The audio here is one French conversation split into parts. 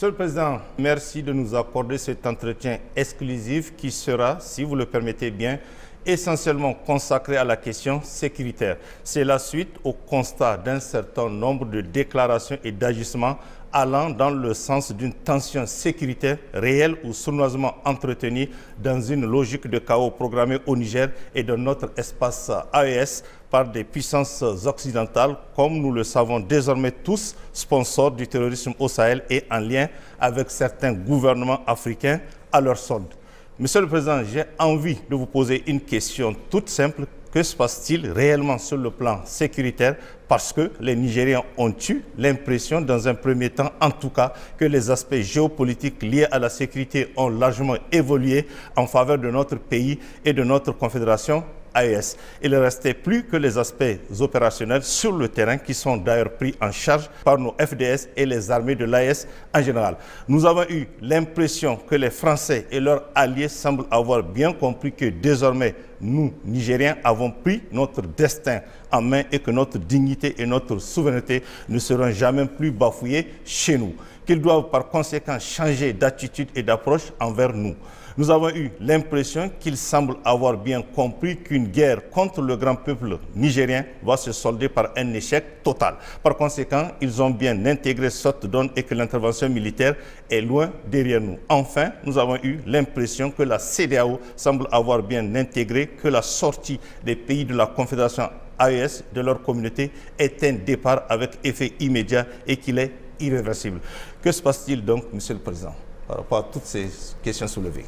Monsieur le Président, merci de nous accorder cet entretien exclusif qui sera, si vous le permettez bien, essentiellement consacré à la question sécuritaire. C'est la suite au constat d'un certain nombre de déclarations et d'agissements allant dans le sens d'une tension sécuritaire réelle ou sournoisement entretenue dans une logique de chaos programmé au Niger et dans notre espace AES par des puissances occidentales, comme nous le savons désormais tous, sponsors du terrorisme au Sahel et en lien avec certains gouvernements africains à leur solde. Monsieur le Président, j'ai envie de vous poser une question toute simple. Que se passe-t-il réellement sur le plan sécuritaire? Parce que les Nigériens ont eu l'impression, dans un premier temps en tout cas, que les aspects géopolitiques liés à la sécurité ont largement évolué en faveur de notre pays et de notre confédération AES. Il ne restait plus que les aspects opérationnels sur le terrain qui sont d'ailleurs pris en charge par nos FDS et les armées de l'AES en général. Nous avons eu l'impression que les Français et leurs alliés semblent avoir bien compris que désormais, nous, Nigériens, avons pris notre destin en main et que notre dignité et notre souveraineté ne seront jamais plus bafouées chez nous. Qu'ils doivent par conséquent changer d'attitude et d'approche envers nous. Nous avons eu l'impression qu'ils semblent avoir bien compris qu'une guerre contre le grand peuple nigérien va se solder par un échec total. Par conséquent, ils ont bien intégré cette donne et que l'intervention militaire est loin derrière nous. Enfin, nous avons eu l'impression que la CEDEAO semble avoir bien intégré que la sortie des pays de la Confédération AES de leur communauté est un départ avec effet immédiat et qu'il est irréversible. Que se passe-t-il donc, Monsieur le Président, par rapport à toutes ces questions soulevées?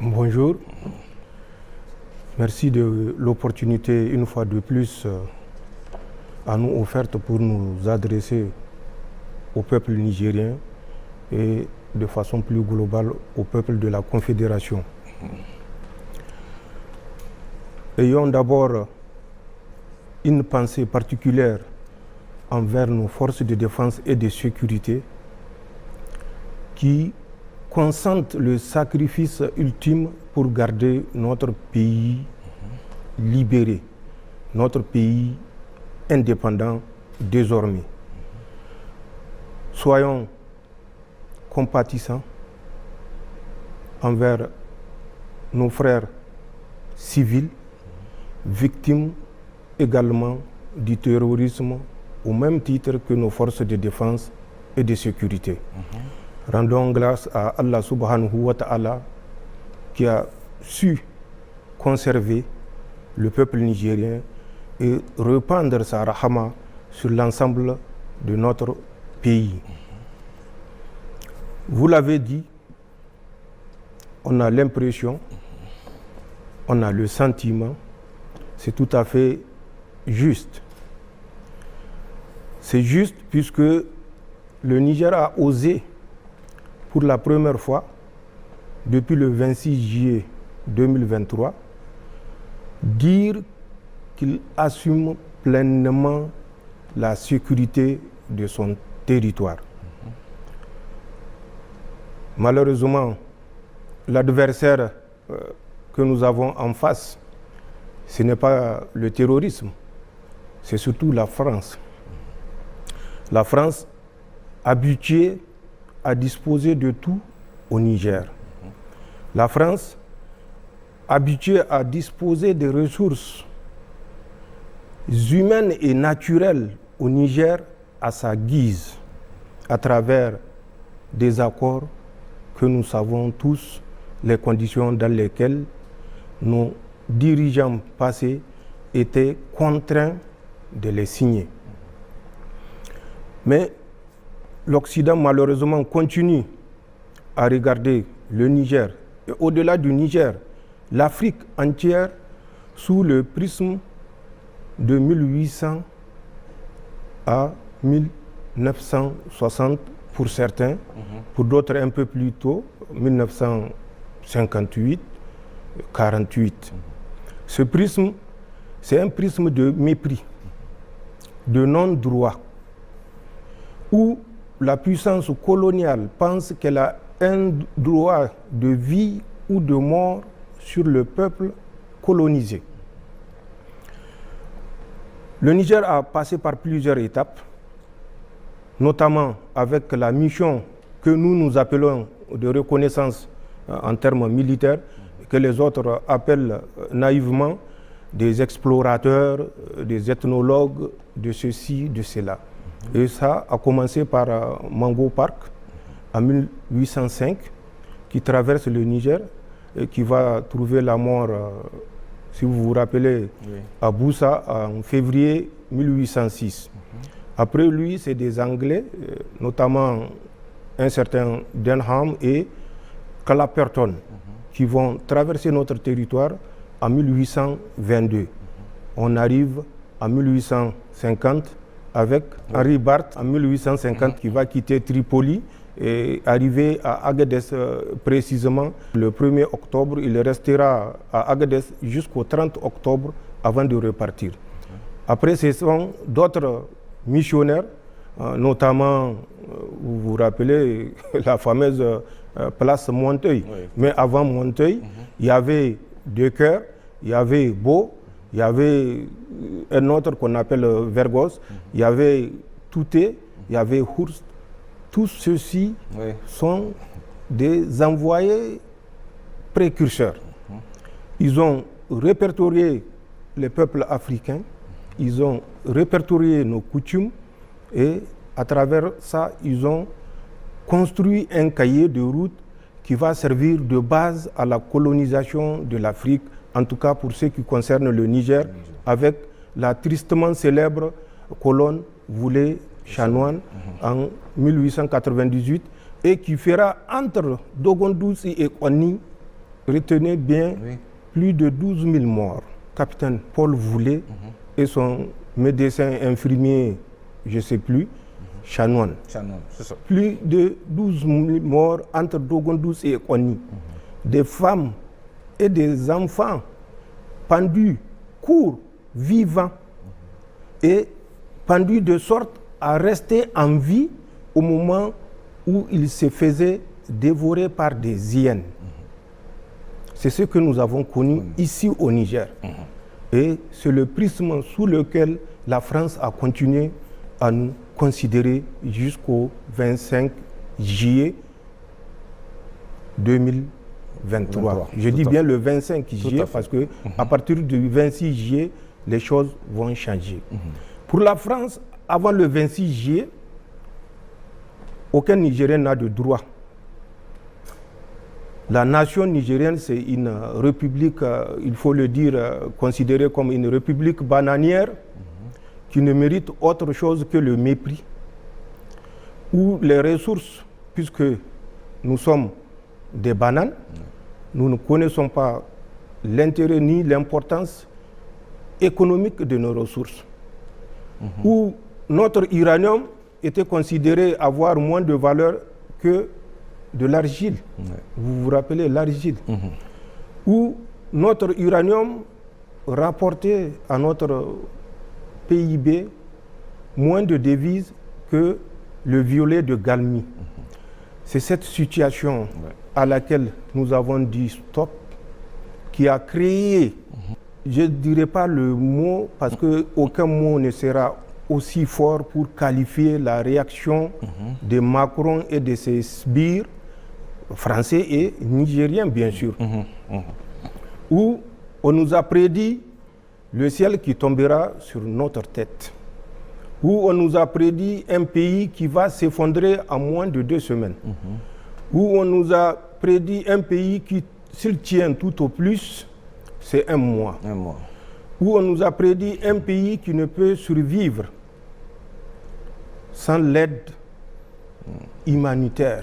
Bonjour. Merci de l'opportunité, une fois de plus, à nous offerte pour nous adresser au peuple nigérien et de façon plus globale au peuple de la Confédération. Ayons d'abord une pensée particulière envers nos forces de défense et de sécurité qui consentent le sacrifice ultime pour garder notre pays libéré, notre pays indépendant désormais. Soyons compatissants envers nos frères civils, victimes également du terrorisme, au même titre que nos forces de défense et de sécurité. Rendons grâce à Allah subhanahu wa ta'ala qui a su conserver le peuple nigérien et répandre sa rahama sur l'ensemble de notre pays. Vous l'avez dit, on a l'impression, on a le sentiment, c'est tout à fait juste. C'est juste puisque le Niger a osé pour la première fois, depuis le 26 juillet 2023, dire qu'il assume pleinement la sécurité de son territoire. Malheureusement, l'adversaire que nous avons en face, ce n'est pas le terrorisme, c'est surtout la France. La France, habituée à disposer de tout au Niger. La France, habituée à disposer des ressources humaines et naturelles au Niger à sa guise, à travers des accords que nous savons tous, les conditions dans lesquelles nos dirigeants passés étaient contraints de les signer. Mais l'Occident, malheureusement, continue à regarder le Niger et au-delà du Niger, l'Afrique entière sous le prisme de 1800 à 1960 pour certains, pour d'autres un peu plus tôt, 1958, 48. Ce prisme, c'est un prisme de mépris, de non-droit, où la puissance coloniale pense qu'elle a un droit de vie ou de mort sur le peuple colonisé. Le Niger a passé par plusieurs étapes, notamment avec la mission que nous appelons de reconnaissance en termes militaires, que les autres appellent naïvement des explorateurs, des ethnologues, de ceci, de cela. Et ça a commencé par Mango Park en 1805, qui traverse le Niger et qui va trouver la mort, si vous vous rappelez, à Boussa en février 1806. Après lui, c'est des Anglais, notamment un certain Denham et Clapperton, qui vont traverser notre territoire en 1822. On arrive en 1850 avec Henri Barth en 1850 qui va quitter Tripoli et arriver à Agadez précisément le 1er octobre. Il restera à Agadez jusqu'au 30 octobre avant de repartir. Après, ce sont d'autres missionnaires, notamment, vous vous rappelez, la fameuse place Monteuil. Oui. Mais avant Monteuil, il y avait Decoeur, il y avait Beau, il y avait un autre qu'on appelle Vergos, il y avait Touté, il y avait Hurst. Tous ceux-ci sont des envoyés précurseurs. Ils ont répertorié les peuples africains, ils ont répertorié nos coutumes et à travers ça, ils ont construit un cahier de route qui va servir de base à la colonisation de l'Afrique, en tout cas pour ce qui concerne le Niger, avec la tristement célèbre colonne Voulé-Chanoine en 1898 et qui fera entre Dogondoussi et Kouani, retenez bien, plus de 12 000 morts. Capitaine Paul Voulé et son médecin infirmier, je ne sais plus, Chanoine. C'est ça. Plus de 12 000 morts entre Dogondoussi et Kouani. Des femmes et des enfants pendus, courts, vivants, et pendus de sorte à rester en vie au moment où ils se faisaient dévorer par des hyènes. C'est ce que nous avons connu ici au Niger. Et c'est le prisme sous lequel la France a continué à nous considérer jusqu'au 25 juillet 2023. Je dis bien le 25 juillet parce que à partir du 26 juillet, les choses vont changer. Pour la France, avant le 26 juillet, aucun Nigérien n'a de droit. La nation nigérienne, c'est une république, il faut le dire, considérée comme une république bananière qui ne mérite autre chose que le mépris, où les ressources, puisque nous sommes des bananes, nous ne connaissons pas l'intérêt ni l'importance économique de nos ressources, où notre uranium était considéré avoir moins de valeur que de l'argile. Vous vous rappelez l'argile, où notre uranium rapportait à notre PIB moins de devises que le violet de Galmi. C'est cette situation à laquelle nous avons dit stop qui a créé, je ne dirais pas le mot parce qu'aucun mot ne sera aussi fort pour qualifier la réaction de Macron et de ses sbires français et nigériens bien sûr, où on nous a prédit le ciel qui tombera sur notre tête, où on nous a prédit un pays qui va s'effondrer en moins de 2 semaines, où on nous a prédit un pays qui, s'il tient tout au plus, c'est 1 mois. Où on nous a prédit un pays qui ne peut survivre sans l'aide humanitaire,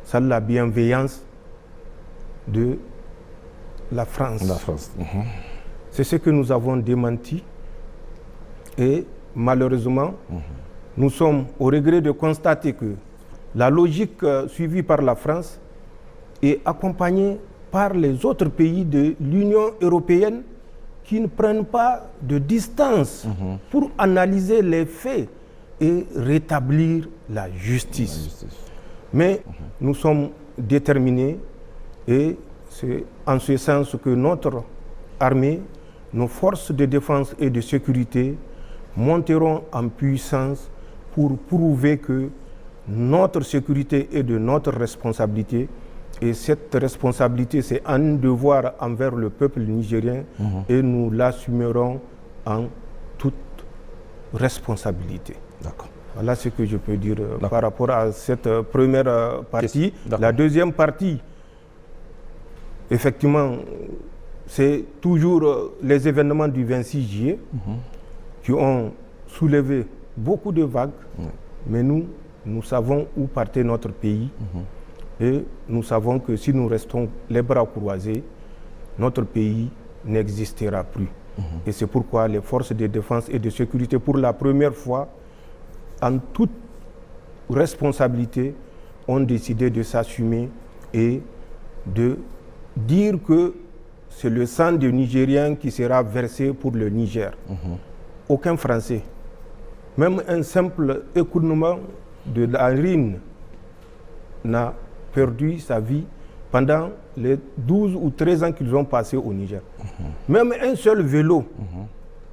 sans la bienveillance de la France. C'est ce que nous avons démenti et malheureusement, nous sommes au regret de constater que la logique suivie par la France est accompagnée par les autres pays de l'Union européenne qui ne prennent pas de distance pour analyser les faits et rétablir la justice. Mais nous sommes déterminés et c'est en ce sens que notre armée, nos forces de défense et de sécurité monteront en puissance pour prouver que notre sécurité est de notre responsabilité. Et cette responsabilité, c'est un devoir envers le peuple nigérien et nous l'assumerons en toute responsabilité. D'accord. Voilà ce que je peux dire par rapport à cette première partie. La deuxième partie, effectivement, c'est toujours les événements du 26 juillet qui ont soulevé beaucoup de vagues, mais nous savons où partait notre pays et nous savons que si nous restons les bras croisés, notre pays n'existera plus. Et c'est pourquoi les forces de défense et de sécurité, pour la première fois, en toute responsabilité, ont décidé de s'assumer et de dire que c'est le sang des Nigériens qui sera versé pour le Niger. Aucun Français, même un simple écoulement de la Rhine, n'a perdu sa vie pendant les 12 ou 13 ans qu'ils ont passés au Niger. Même un seul vélo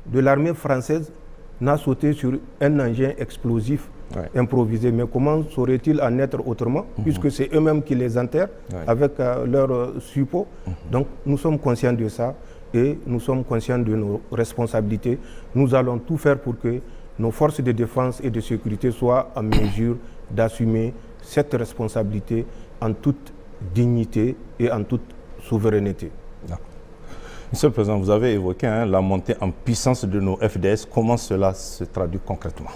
de l'armée française n'a sauté sur un engin explosif improvisé. Mais comment saurait-il en être autrement, puisque c'est eux-mêmes qui les enterrent avec leur suppôt. Donc nous sommes conscients de ça et nous sommes conscients de nos responsabilités. Nous allons tout faire pour que nos forces de défense et de sécurité soient en mesure d'assumer cette responsabilité en toute dignité et en toute souveraineté. Monsieur le Président, vous avez évoqué la montée en puissance de nos FDS. Comment cela se traduit concrètement?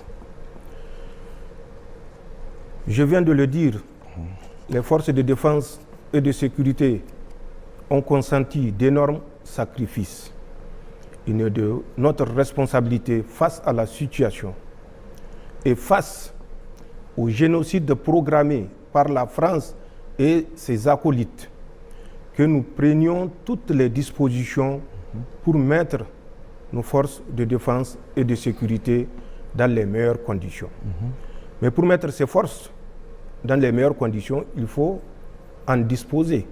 Je viens de le dire, les forces de défense et de sécurité ont consenti d'énormes sacrifices. Il est de notre responsabilité face à la situation et face au génocide programmé par la France et ses acolytes que nous prenions toutes les dispositions pour mettre nos forces de défense et de sécurité dans les meilleures conditions. Mais pour mettre ces forces dans les meilleures conditions, il faut en disposer.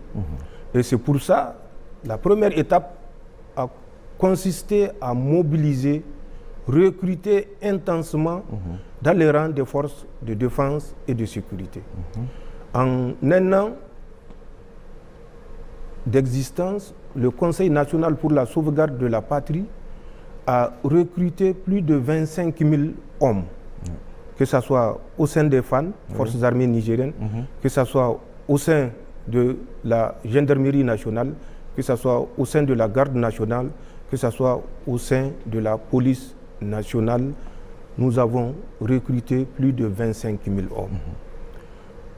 Et c'est pour ça, la première étape a consisté à mobiliser, recruter intensément dans les rangs des forces de défense et de sécurité. En un an d'existence, le Conseil national pour la sauvegarde de la patrie a recruté plus de 25 000 hommes, que ce soit au sein des FAN, Forces armées nigériennes, que ce soit au sein de la gendarmerie nationale, que ce soit au sein de la garde nationale, que ce soit au sein de la police nationale. Nous avons recruté plus de 25 000 hommes.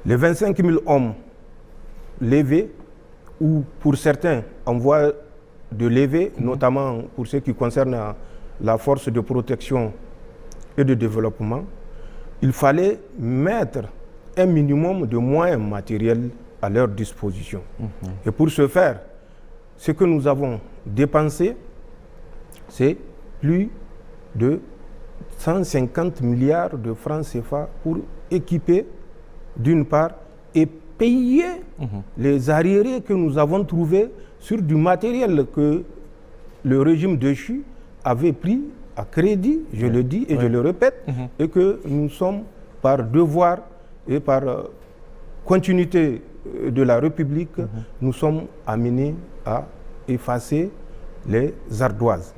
Les 25 000 hommes levés, ou pour certains en voie de levée, notamment pour ce qui concerne la force de protection et de développement, il fallait mettre un minimum de moyens matériels à leur disposition. Et pour ce faire, ce que nous avons dépensé, c'est plus de 150 milliards de francs CFA pour équiper, d'une part, et payer les arriérés que nous avons trouvés sur du matériel que le régime déchu avait pris à crédit, je le dis et je le répète, et que nous sommes, par devoir et par continuité de la République, nous sommes amenés à effacer les ardoises.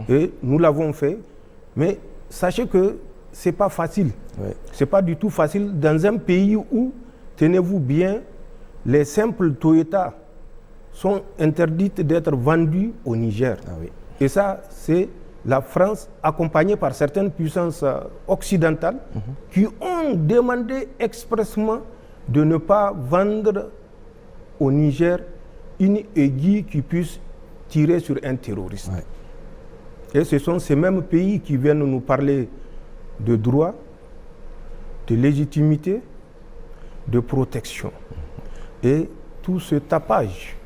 Et nous l'avons fait, mais sachez que ce n'est pas facile. Ce n'est pas du tout facile dans un pays où, tenez-vous bien, les simples Toyota sont interdites d'être vendus au Niger. Et ça, c'est la France, accompagnée par certaines puissances occidentales, qui ont demandé expressément de ne pas vendre au Niger une aiguille qui puisse tirer sur un terroriste. Et ce sont ces mêmes pays qui viennent nous parler de droit, de légitimité, de protection. Et tout ce tapage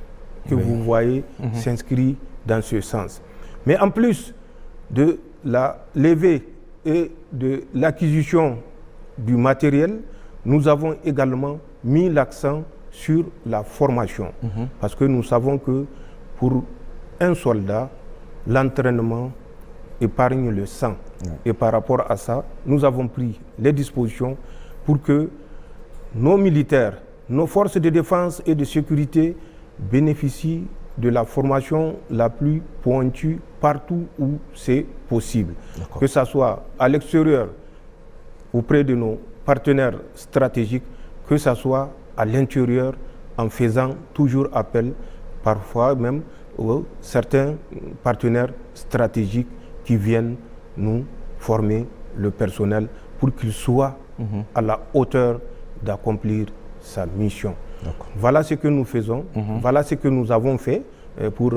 que vous voyez s'inscrit dans ce sens. Mais en plus de la levée et de l'acquisition du matériel, nous avons également mis l'accent sur la formation. Parce que nous savons que pour un soldat, l'entraînement épargne le sang. Et par rapport à ça, nous avons pris les dispositions pour que nos militaires, nos forces de défense et de sécurité bénéficient de la formation la plus pointue partout où c'est possible. Que ce soit à l'extérieur, auprès de nos partenaires stratégiques, que ce soit à l'intérieur, en faisant toujours appel, parfois même, aux certains partenaires stratégiques qui viennent nous former le personnel pour qu'il soit à la hauteur d'accomplir sa mission. Voilà ce que nous faisons, voilà ce que nous avons fait pour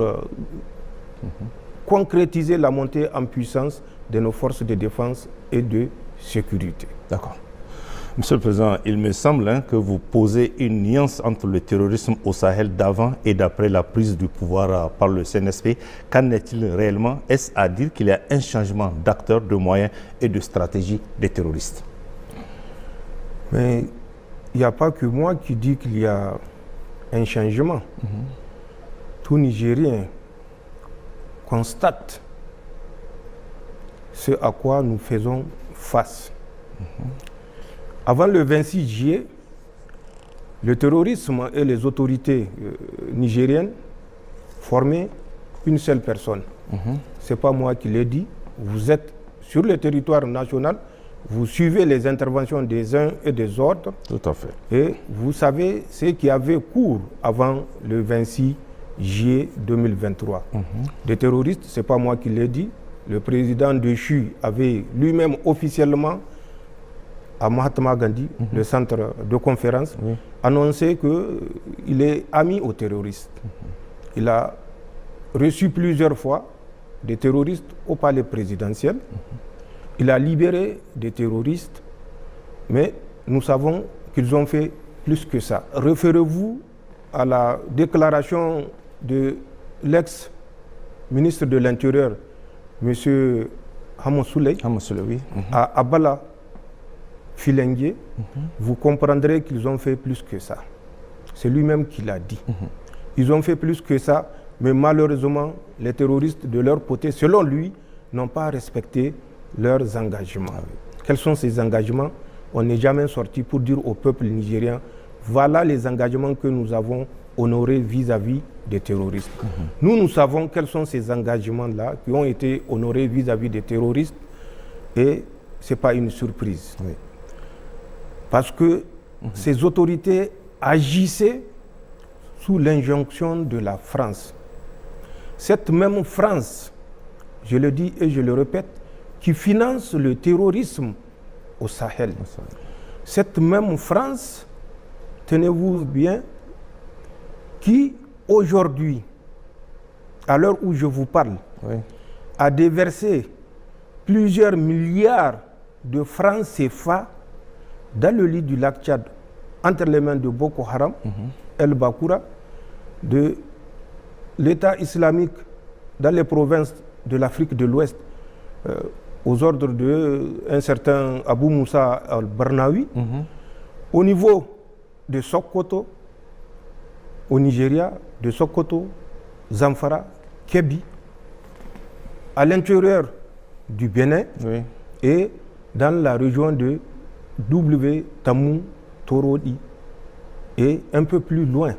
concrétiser la montée en puissance de nos forces de défense et de sécurité. D'accord. Monsieur le Président, il me semble que vous posez une nuance entre le terrorisme au Sahel d'avant et d'après la prise du pouvoir par le CNSP. Qu'en est-il réellement? Est-ce à dire qu'il y a un changement d'acteurs, de moyens et de stratégie des terroristes? Mais il n'y a pas que moi qui dis qu'il y a un changement. Tout Nigérien constate ce à quoi nous faisons face. Avant le 26 juillet, le terrorisme et les autorités nigériennes formaient une seule personne. Ce n'est pas moi qui l'ai dit. Vous êtes sur le territoire national, vous suivez les interventions des uns et des autres. Tout à fait. Et vous savez ce qui avait cours avant le 26 juillet 2023. Des terroristes, ce n'est pas moi qui l'ai dit. Le président déchu avait lui-même officiellement à Mahatma Gandhi, le centre de conférence, annoncé qu'il est ami aux terroristes. Il a reçu plusieurs fois des terroristes au palais présidentiel. Il a libéré des terroristes, mais nous savons qu'ils ont fait plus que ça. Référez-vous à la déclaration de l'ex-ministre de l'Intérieur, M. Hamosouley, oui. à Abala, Filengue, vous comprendrez qu'ils ont fait plus que ça. C'est lui-même qui l'a dit. Ils ont fait plus que ça, mais malheureusement, les terroristes, de leur côté, selon lui, n'ont pas respecté leurs engagements. Quels sont ces engagements? On n'est jamais sorti pour dire au peuple nigérien, voilà les engagements que nous avons honorés vis-à-vis des terroristes. Nous savons quels sont ces engagements-là qui ont été honorés vis-à-vis des terroristes, et ce n'est pas une surprise. Parce que ces autorités agissaient sous l'injonction de la France. Cette même France, je le dis et je le répète, qui finance le terrorisme au Sahel. Cette même France, tenez-vous bien, qui aujourd'hui, à l'heure où je vous parle, a déversé plusieurs milliards de francs CFA dans le lit du lac Tchad, entre les mains de Boko Haram, El Bakoura, de l'État islamique dans les provinces de l'Afrique de l'Ouest, aux ordres d'un certain Abou Moussa al-Barnawi, au niveau de Sokoto, au Nigeria, de Sokoto, Zamfara, Kebbi, à l'intérieur du Bénin et dans la région de Tamou, Torodi et un peu plus loin.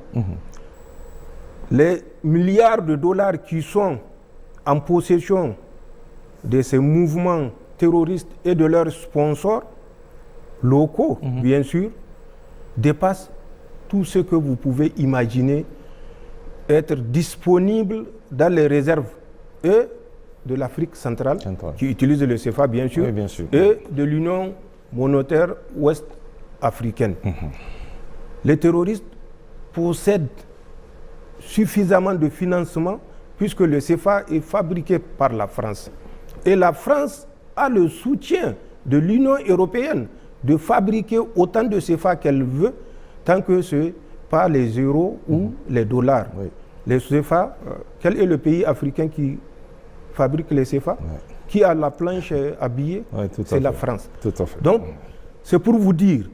Les milliards de dollars qui sont en possession de ces mouvements terroristes et de leurs sponsors locaux, bien sûr, dépassent tout ce que vous pouvez imaginer être disponible dans les réserves et de l'Afrique centrale, qui utilise le CFA, bien sûr, et de l'Union monétaire ouest-africaine. Les terroristes possèdent suffisamment de financement puisque le CFA est fabriqué par la France. Et la France a le soutien de l'Union européenne de fabriquer autant de CFA qu'elle veut, tant que ce n'est pas les euros ou les dollars. Les CFA, quel est le pays africain qui fabrique les CFA? Qui a la planche à billets? C'est la France. Donc, c'est pour vous dire,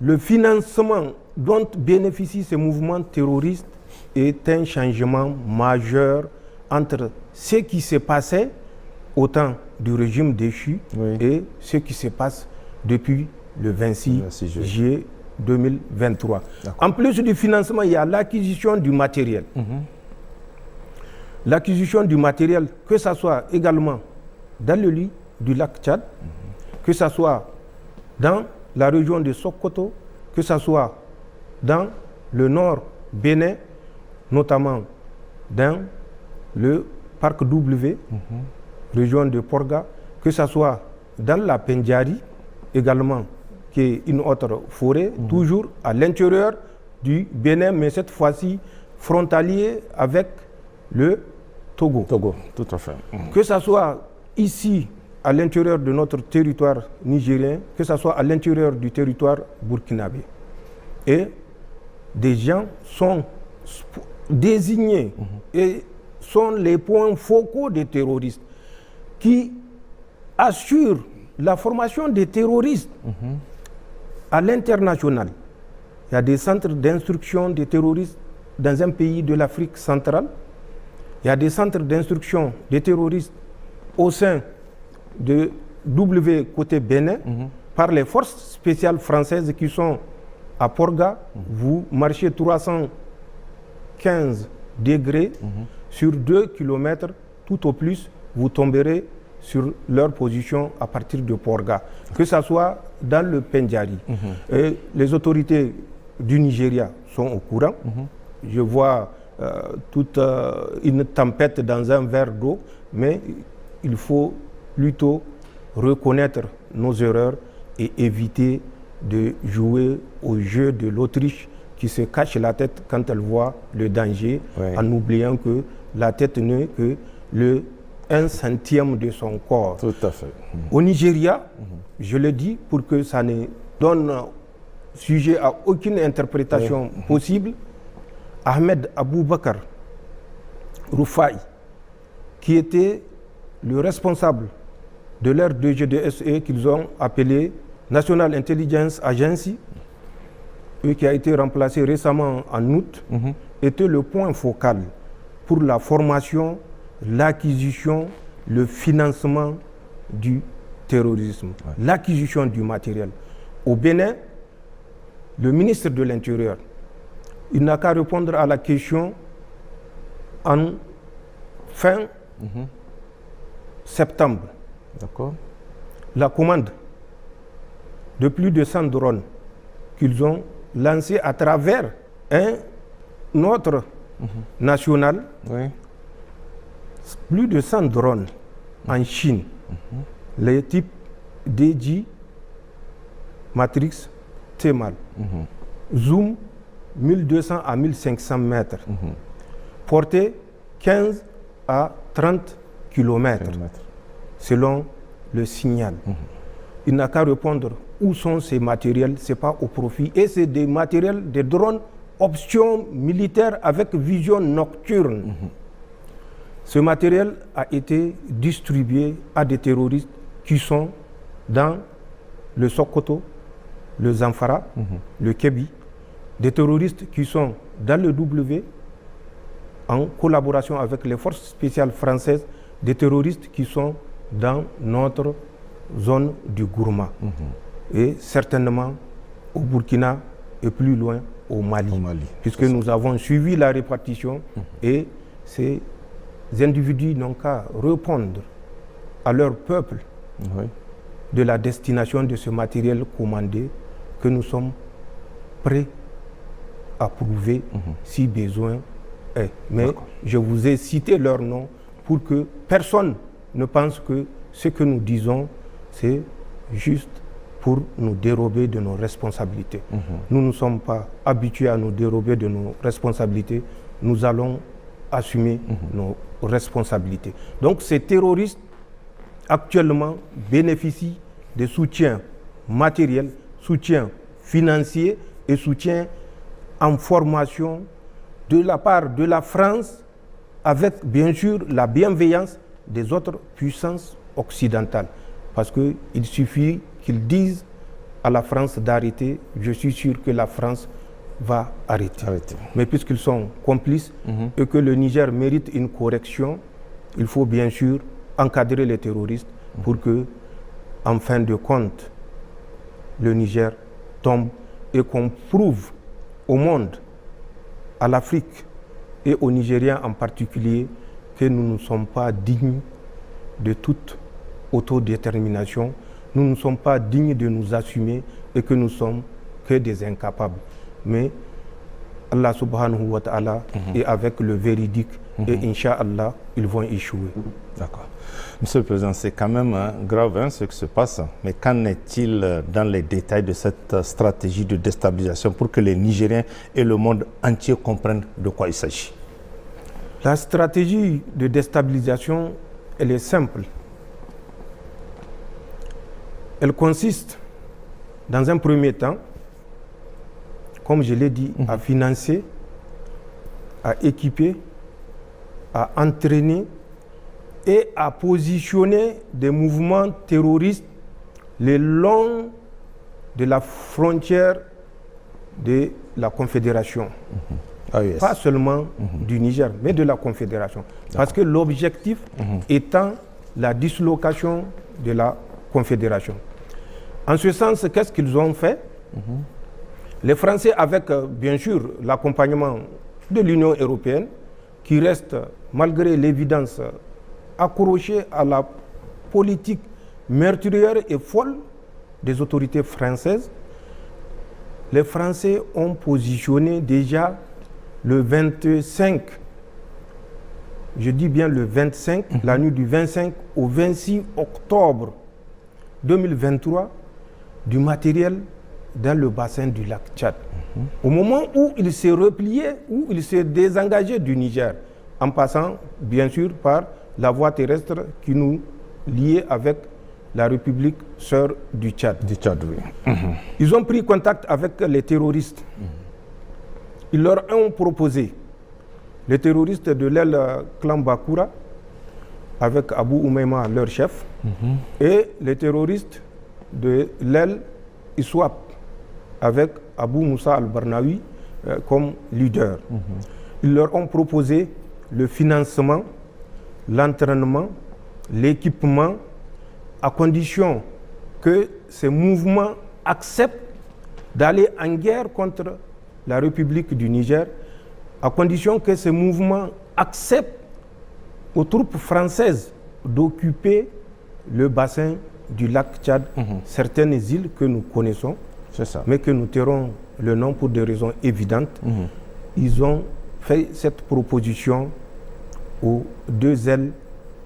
le financement dont bénéficient ces mouvements terroristes est un changement majeur entre ce qui se passait au temps du régime déchu et ce qui se passe depuis le 26 juillet 2023. En plus du financement, il y a l'acquisition du matériel. L'acquisition du matériel, que ce soit également dans le lit du lac Tchad, que ce soit dans la région de Sokoto, que ce soit dans le nord Bénin, notamment dans le parc W, région de Porga, que ce soit dans la Pendjari, également, qui est une autre forêt, toujours à l'intérieur du Bénin, mais cette fois-ci frontalier avec le Togo. Togo, tout à fait. Que ce soit ici, à l'intérieur de notre territoire nigérien, que ce soit à l'intérieur du territoire burkinabé. Et des gens sont désignés et sont les points focaux des terroristes qui assurent la formation des terroristes à l'international. Il y a des centres d'instruction des terroristes dans un pays de l'Afrique centrale. Il y a des centres d'instruction des terroristes au sein de W côté Bénin par les forces spéciales françaises qui sont à Porga. Vous marchez 315 degrés sur 2 km, tout au plus, vous tomberez sur leur position à partir de Porga, que ce soit dans le Pendjari. Les autorités du Nigeria sont au courant. Je vois toute une tempête dans un verre d'eau, mais il faut plutôt reconnaître nos erreurs et éviter de jouer au jeu de l'Autriche qui se cache la tête quand elle voit le danger, en oubliant que la tête n'est que le 1/100 de son corps. Tout à fait. Au Nigeria, je le dis pour que ça ne donne sujet à aucune interprétation possible, Ahmed Aboubakar Rufai, qui était le responsable de leur DGDSE qu'ils ont appelé National Intelligence Agency, et qui a été remplacé récemment en août, était le point focal pour la formation, l'acquisition, le financement du terrorisme, l'acquisition du matériel. Au Bénin, le ministre de l'Intérieur, il n'a qu'à répondre à la question en fin septembre. D'accord. La commande de plus de 100 drones qu'ils ont lancés à travers un autre national, plus de 100 drones en Chine, les types DJ, Matrix, Thémal, zoom 1200 à 1500 mètres, portée 15 à 30 km, selon le signal. Il n'a qu'à répondre où sont ces matériels, ce n'est pas au profit. Et c'est des matériels, des drones option militaire avec vision nocturne. Ce matériel a été distribué à des terroristes qui sont dans le Sokoto, le Zamfara, le Kébi, des terroristes qui sont dans le W, en collaboration avec les forces spéciales françaises, des terroristes qui sont dans notre zone du Gourma, et certainement au Burkina et plus loin au Mali, puisque nous avons suivi la répartition et ces individus n'ont qu'à répondre à leur peuple de la destination de ce matériel commandé que nous sommes prêts à prouver si besoin est. Mais je vous ai cité leur nom pour que personne ne pense que ce que nous disons, c'est juste pour nous dérober de nos responsabilités. Nous ne sommes pas habitués à nous dérober de nos responsabilités. Nous allons assumer nos responsabilités. Donc ces terroristes actuellement bénéficient de soutien matériel, soutien financier et soutien en formation de la part de la France, avec bien sûr la bienveillance des autres puissances occidentales. Parce qu'il suffit qu'ils disent à la France d'arrêter, je suis sûr que la France va arrêter. Mais puisqu'ils sont complices et que le Niger mérite une correction, il faut bien sûr encadrer les terroristes pour que, en fin de compte, le Niger tombe et qu'on prouve au monde, à l'Afrique et aux Nigériens en particulier, que nous ne sommes pas dignes de toute autodétermination, nous ne sommes pas dignes de nous assumer et que nous sommes que des incapables. Mais Allah subhanahu wa ta'ala est avec le véridique et Inch'Allah, ils vont échouer. D'accord. Monsieur le Président, c'est quand même grave ce qui se passe, mais qu'en est-il dans les détails de cette stratégie de déstabilisation pour que les Nigériens et le monde entier comprennent de quoi il s'agit? La stratégie de déstabilisation, elle est simple. Elle consiste, dans un premier temps, comme je l'ai dit, à financer, à équiper, à entraîner et à positionner des mouvements terroristes le long de la frontière de la Confédération. Pas seulement du Niger, mais de la Confédération. Parce que l'objectif étant la dislocation de la Confédération. En ce sens, qu'est-ce qu'ils ont fait? Les Français, avec bien sûr l'accompagnement de l'Union européenne, qui reste, malgré l'évidence, accrochée à la politique meurtrière et folle des autorités françaises, les Français ont positionné déjà le 25, je dis bien le 25, la nuit du 25 au 26 octobre 2023, du matériel dans le bassin du lac Tchad. Au moment où il s'est replié, où il s'est désengagé du Niger, en passant bien sûr par la voie terrestre qui nous liait avec la République sœur du Tchad. Oui. Ils ont pris contact avec les terroristes. Ils leur ont proposé, les terroristes de l'aile clan Bakura, avec Abou Oumaima, leur chef, et les terroristes de l'aile Iswap, avec Abou Moussa al-Barnawi comme leader. Ils leur ont proposé le financement, l'entraînement, l'équipement, à condition que ces mouvements acceptent d'aller en guerre contre la République du Niger, à condition que ces mouvements acceptent aux troupes françaises d'occuper le bassin du lac Tchad, certaines îles que nous connaissons, mais que nous tairons le nom pour des raisons évidentes. Ils ont fait cette proposition aux deux ailes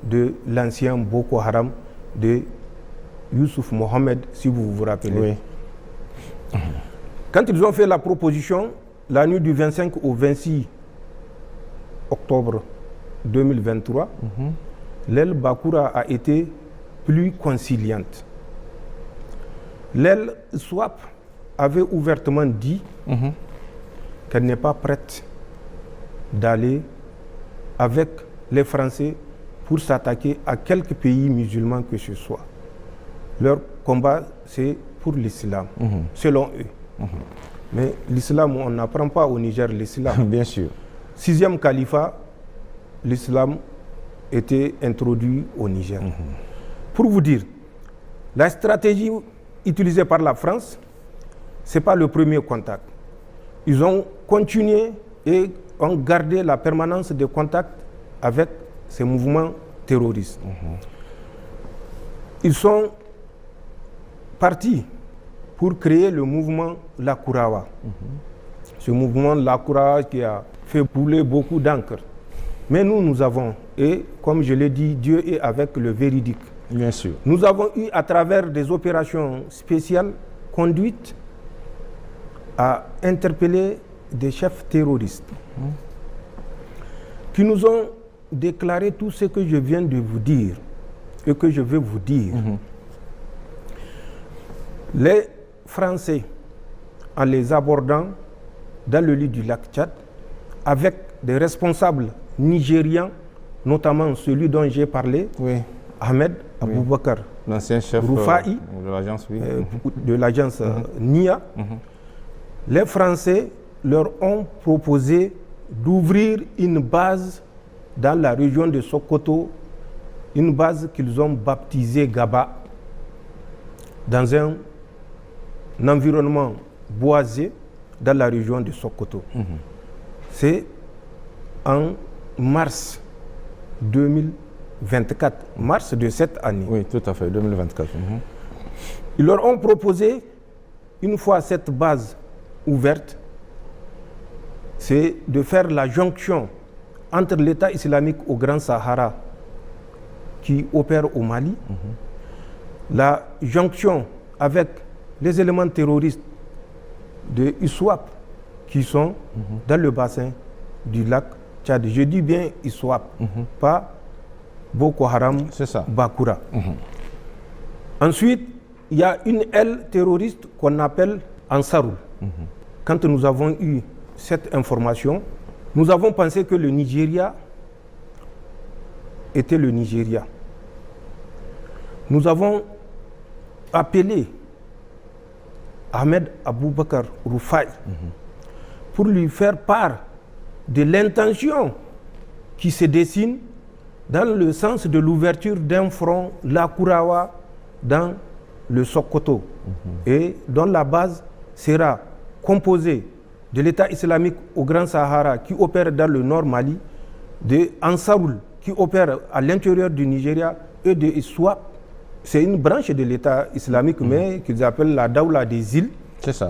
de l'ancien Boko Haram de Youssouf Mohamed, si vous vous rappelez. Oui. Quand ils ont fait la proposition, la nuit du 25 au 26 octobre 2023, l'aile Bakura a été plus conciliante. L'aile Swap avait ouvertement dit qu'elle n'est pas prête d'aller avec les Français pour s'attaquer à quelques pays musulmans que ce soit. Leur combat, c'est pour l'islam, selon eux. Mais l'islam, on n'apprend pas au Niger l'islam. Bien sûr. 6e califat, l'islam était introduit au Niger. Pour vous dire, la stratégie utilisée par la France, ce n'est pas le premier contact. Ils ont continué et ont gardé la permanence des contacts avec ces mouvements terroristes. Ils sont partis pour créer le mouvement Lakurawa. Ce mouvement Lakurawa qui a fait couler beaucoup d'encre. Mais nous avons, et comme je l'ai dit, Dieu est avec le véridique. Bien sûr. Nous avons eu, à travers des opérations spéciales conduites, à interpeller des chefs terroristes qui nous ont déclaré tout ce que je viens de vous dire et que je vais vous dire. Les Français, en les abordant dans le lit du lac Tchad, avec des responsables nigérians, notamment celui dont j'ai parlé, Ahmed Aboubakar, l'ancien chef Roufaï, de l'agence, de l'agence NIA, les Français leur ont proposé d'ouvrir une base dans la région de Sokoto, une base qu'ils ont baptisée Gaba, dans un environnement boisées dans la région de Sokoto. C'est en mars 2024, mars de cette année. Oui, tout à fait, 2024. Ils leur ont proposé, une fois cette base ouverte, c'est de faire la jonction entre l'État islamique au Grand Sahara qui opère au Mali, la jonction avec les éléments terroristes de ISWAP qui sont dans le bassin du lac Tchad. Je dis bien ISWAP, pas Boko Haram, Bakura. Ensuite, il y a une aile terroriste qu'on appelle Ansarul. Quand nous avons eu cette information, nous avons pensé que le Nigeria était le Nigeria. Nous avons appelé Ahmed Aboubakar Rufai pour lui faire part de l'intention qui se dessine dans le sens de l'ouverture d'un front Lakurawa dans le Sokoto et dont la base sera composée de l'État islamique au Grand Sahara qui opère dans le nord Mali, de Ansarul qui opère à l'intérieur du Nigeria et de ISWAP. C'est une branche de l'État islamique, mais qu'ils appellent la Daoula des îles,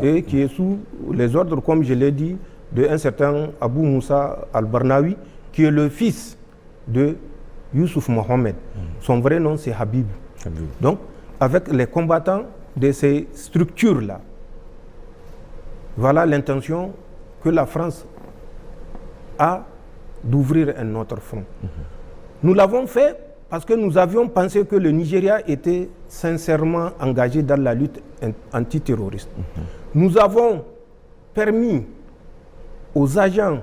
et qui est sous les ordres, comme je l'ai dit, d'un certain Abou Moussa al-Barnawi, qui est le fils de Youssouf Mohamed. Son vrai nom, c'est Habib. Donc, avec les combattants de ces structures-là, voilà l'intention que la France a d'ouvrir un autre front. Nous l'avons fait parce que nous avions pensé que le Nigeria était sincèrement engagé dans la lutte antiterroriste. Nous avons permis aux agents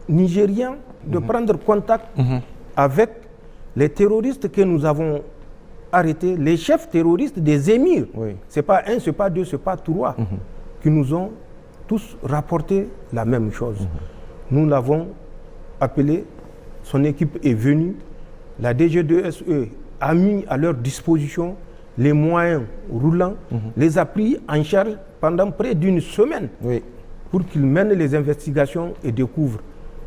nigériens de prendre contact avec les terroristes que nous avons arrêtés, les chefs terroristes des émirs. Ce n'est pas un, ce n'est pas deux, ce n'est pas trois, qui nous ont tous rapporté la même chose. Nous l'avons appelé, son équipe est venue, la DG2SE a mis à leur disposition les moyens roulants, les a pris en charge pendant près d'une semaine pour qu'ils mènent les investigations et découvrent.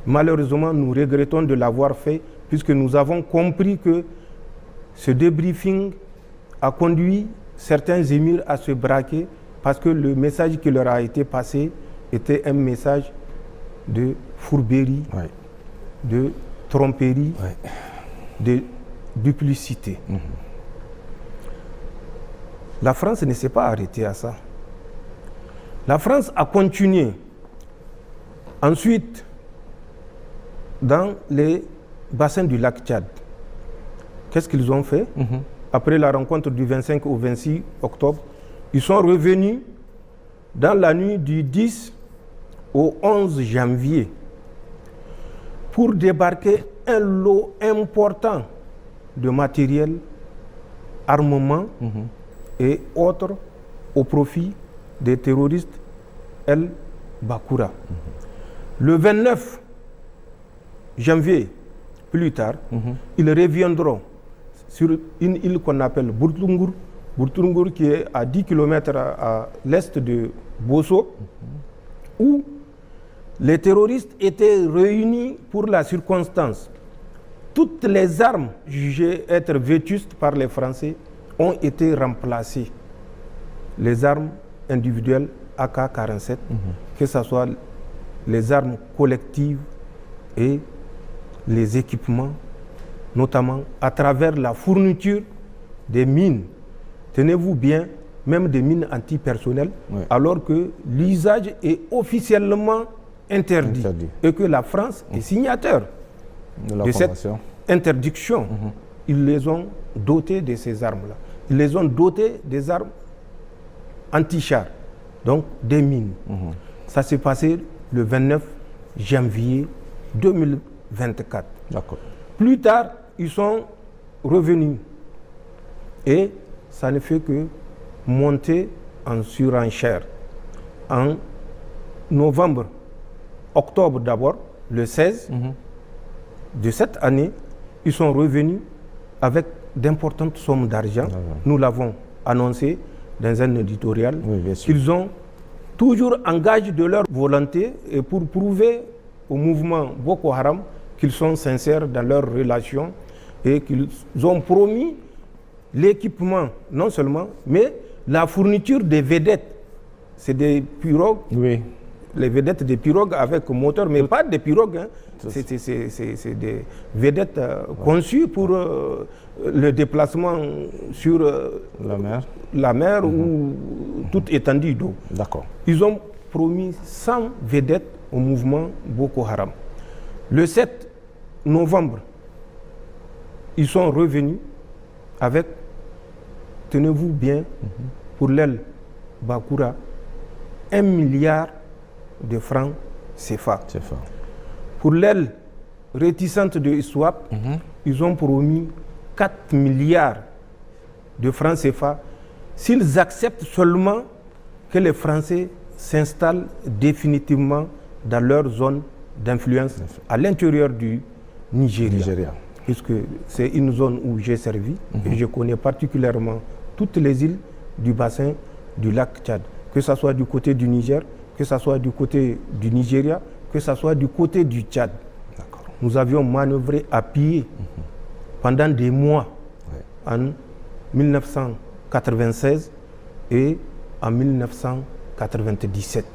Malheureusement, nous regrettons de l'avoir fait puisque nous avons compris que ce débriefing a conduit certains émirs à se braquer parce que le message qui leur a été passé était un message de fourberie, de tromperie, de duplicité. La France ne s'est pas arrêtée à ça. La France a continué. Ensuite, dans les bassins du lac Tchad, qu'est-ce qu'ils ont fait? Après la rencontre du 25 au 26 octobre, ils sont revenus dans la nuit du 10 au 11 janvier pour débarquer un lot important de matériel, armement et autres au profit des terroristes El Bakura. Le 29 janvier, plus tard, ils reviendront sur une île qu'on appelle Bourtungur, Bourtungur qui est à 10 km à l'est de Bosso, où les terroristes étaient réunis pour la circonstance. Toutes les armes jugées être vétustes par les Français ont été remplacées. Les armes individuelles AK-47, que ce soit les armes collectives et les équipements, notamment à travers la fourniture des mines. Tenez-vous bien, même des mines antipersonnelles, alors que l'usage est officiellement interdit. Et que la France est signataire de cette interdiction. Ils les ont dotés de ces armes-là. Ils les ont dotés des armes anti-chars, donc des mines. Ça s'est passé le 29 janvier 2024. Plus tard, ils sont revenus et ça ne fait que monter en surenchère. En novembre, octobre d'abord, le 16 de cette année, ils sont revenus avec d'importantes sommes d'argent. Nous l'avons annoncé dans un éditorial qu'ils ont toujours en gage de leur volonté et pour prouver au mouvement Boko Haram qu'ils sont sincères dans leurs relations et qu'ils ont promis l'équipement, non seulement, mais la fourniture des vedettes. C'est des pirogues, oui. Les vedettes des pirogues avec moteur, mais pas des pirogues. Hein. C'est des vedettes conçues pour le déplacement sur la mer ou toute étendue d'eau. D'accord. Ils ont promis 100 vedettes au mouvement Boko Haram. Le 7 novembre, ils sont revenus avec, tenez-vous bien, pour l'aile Bakura, 1 milliard de francs CFA. Pour l'aile réticente de ISWAP, ils ont promis 4 milliards de francs CFA s'ils acceptent seulement que les Français s'installent définitivement dans leur zone d'influence à l'intérieur du Nigeria. Puisque c'est une zone où j'ai servi et je connais particulièrement toutes les îles du bassin du lac Tchad, que ce soit du côté du Niger, que ce soit du côté du Nigeria, que ce soit du côté du Tchad. Nous avions manœuvré à pied pendant des mois en 1996 et en 1997.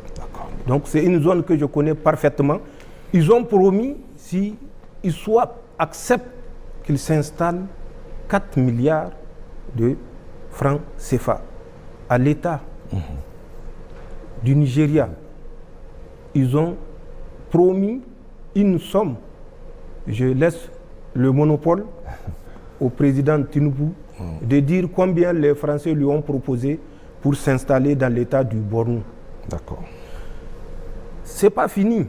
Donc c'est une zone que je connais parfaitement. Ils ont promis, si ISWAP accepte qu'ils s'installent, 4 milliards de francs CFA à l'État du Nigeria. Ils ont promis une somme. Je laisse le monopole au président Tinubu de dire combien les Français lui ont proposé pour s'installer dans l'État du Borno. D'accord. C'est pas fini.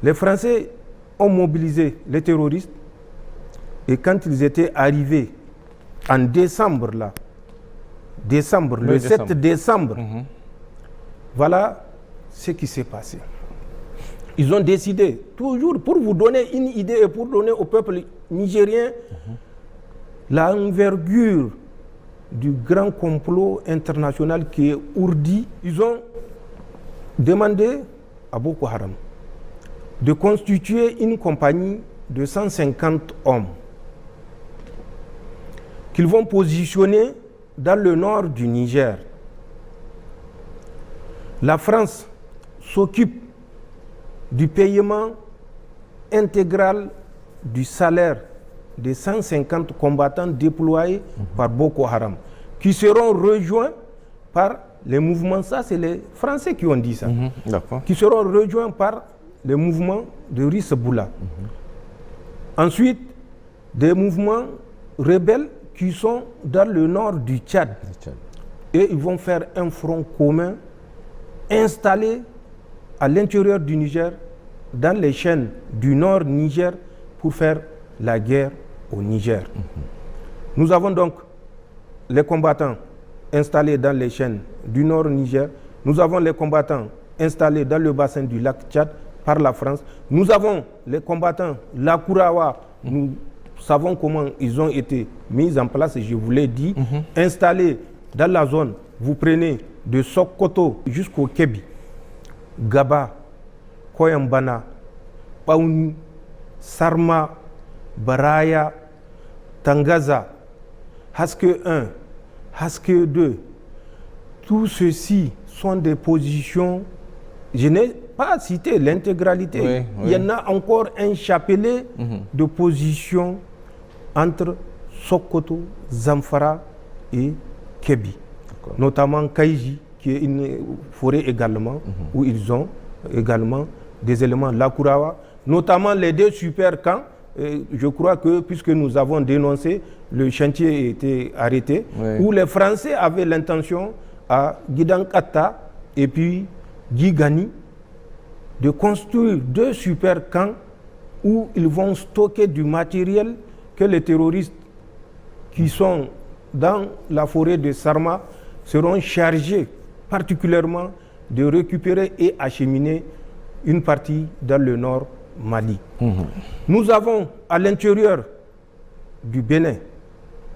Les Français ont mobilisé les terroristes et quand ils étaient arrivés en décembre, le 7 décembre, voilà ce qui s'est passé. Ils ont décidé, toujours pour vous donner une idée et pour donner au peuple nigérien l'envergure du grand complot international qui est ourdi, ils ont demandé à Boko Haram de constituer une compagnie de 150 hommes qu'ils vont positionner dans le nord du Niger. La France s'occupe du paiement intégral du salaire des 150 combattants déployés par Boko Haram, qui seront rejoints par les mouvements, ça c'est les Français qui ont dit ça, qui seront rejoints par les mouvements de Riseboula. Ensuite, des mouvements rebelles qui sont dans le nord du Tchad. Et ils vont faire un front commun installé à l'intérieur du Niger, dans les chaînes du nord Niger, pour faire la guerre au Niger. Nous avons donc les combattants installés dans les chaînes du nord Niger. Nous avons les combattants installés dans le bassin du lac Tchad par la France. Nous avons les combattants Lakurawa. Nous savons comment ils ont été mis en place, je vous l'ai dit, installés dans la zone. Vous prenez de Sokoto jusqu'au Kébi, Gaba, Koyambana, Paouni, Sarma, Baraya, Tangaza, Haske 1, Haske 2. Tout ceci sont des positions, je n'ai pas cité l'intégralité, il y en a encore un chapelet de positions entre Sokoto, Zamfara et Kébi. Notamment Kaïji, qui est une forêt également, où ils ont également des éléments Lakurawa, notamment les deux super camps. Je crois que, puisque nous avons dénoncé, le chantier a été arrêté, où les Français avaient l'intention à Gidankata et puis Gigani de construire deux super camps où ils vont stocker du matériel que les terroristes qui sont dans la forêt de Sarma seront chargés particulièrement de récupérer et acheminer une partie dans le nord Mali. Nous avons à l'intérieur du Bénin,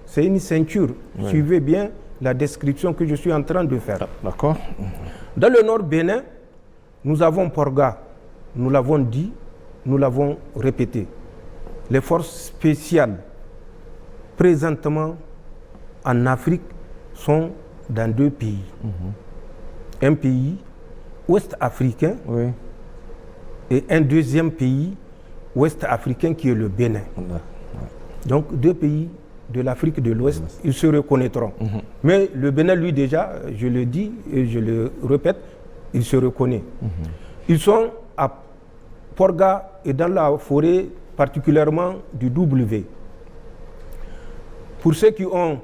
c'est une ceinture, suivez bien la description que je suis en train de faire. D'accord. Dans le nord Bénin, nous avons Porga, nous l'avons dit, nous l'avons répété. Les forces spéciales présentement en Afrique sont dans 2 pays. Un pays ouest-africain et un deuxième pays ouest-africain qui est le Bénin. Donc 2 pays de l'Afrique de l'Ouest, ils se reconnaîtront. Mais le Bénin, lui déjà, je le dis et je le répète, il se reconnaît. Ils sont à Porga et dans la forêt particulièrement du W. Pour ceux qui ont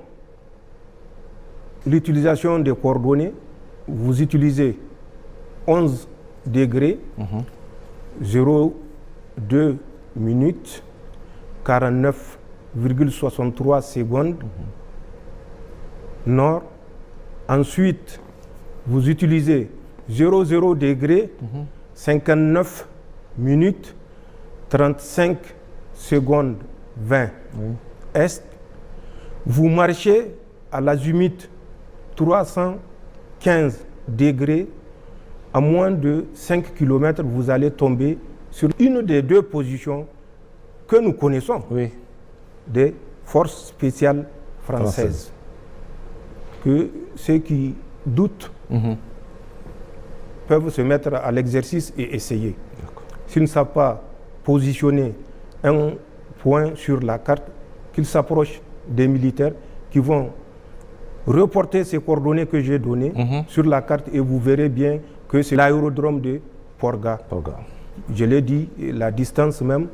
l'utilisation des coordonnées, vous utilisez 11 degrés, 0,2 minutes, 49,63 secondes nord. Ensuite, vous utilisez 00 degrés, 59 minutes, 35 secondes 20 est. Vous marchez à l'azimut 315 degrés, à moins de 5 km, vous allez tomber sur une des 2 positions que nous connaissons des forces spéciales françaises. Que ceux qui doutent peuvent se mettre à l'exercice et essayer. S'ils ne savent pas positionner un point sur la carte, qu'ils s'approchent des militaires qui vont reporter ces coordonnées que j'ai données sur la carte et vous verrez bien que c'est l'aérodrome de Porga. Je l'ai dit, la distance même,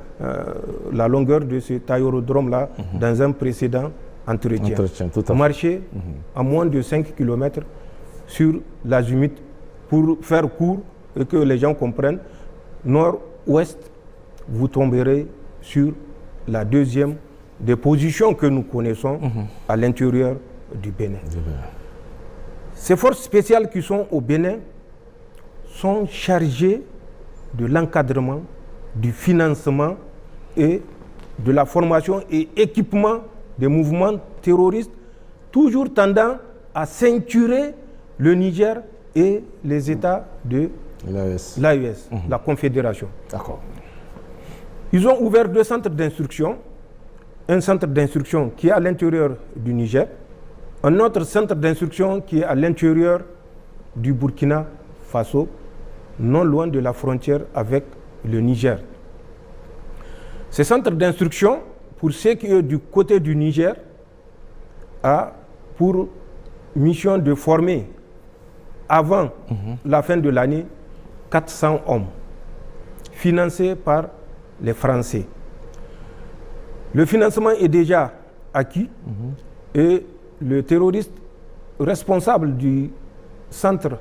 la longueur de cet aérodrome-là dans un précédent entretien. Marcher à moins de 5 km sur l'azimut pour faire court et que les gens comprennent, nord-ouest, vous tomberez sur la deuxième des positions que nous connaissons à l'intérieur du Bénin. Ces forces spéciales qui sont au Bénin sont chargées de l'encadrement, du financement et de la formation et équipement des mouvements terroristes, toujours tendant à ceinturer le Niger et les États de l'AES, la Confédération. D'accord. Ils ont ouvert 2 centres d'instruction. Un centre d'instruction qui est à l'intérieur du Niger, un autre centre d'instruction qui est à l'intérieur du Burkina Faso, non loin de la frontière avec le Niger. Ces centres d'instruction, pour ceux qui sont du côté du Niger, a pour mission de former, avant la fin de l'année, 400 hommes, financés par les Français. Le financement est déjà acquis et le terroriste responsable du centre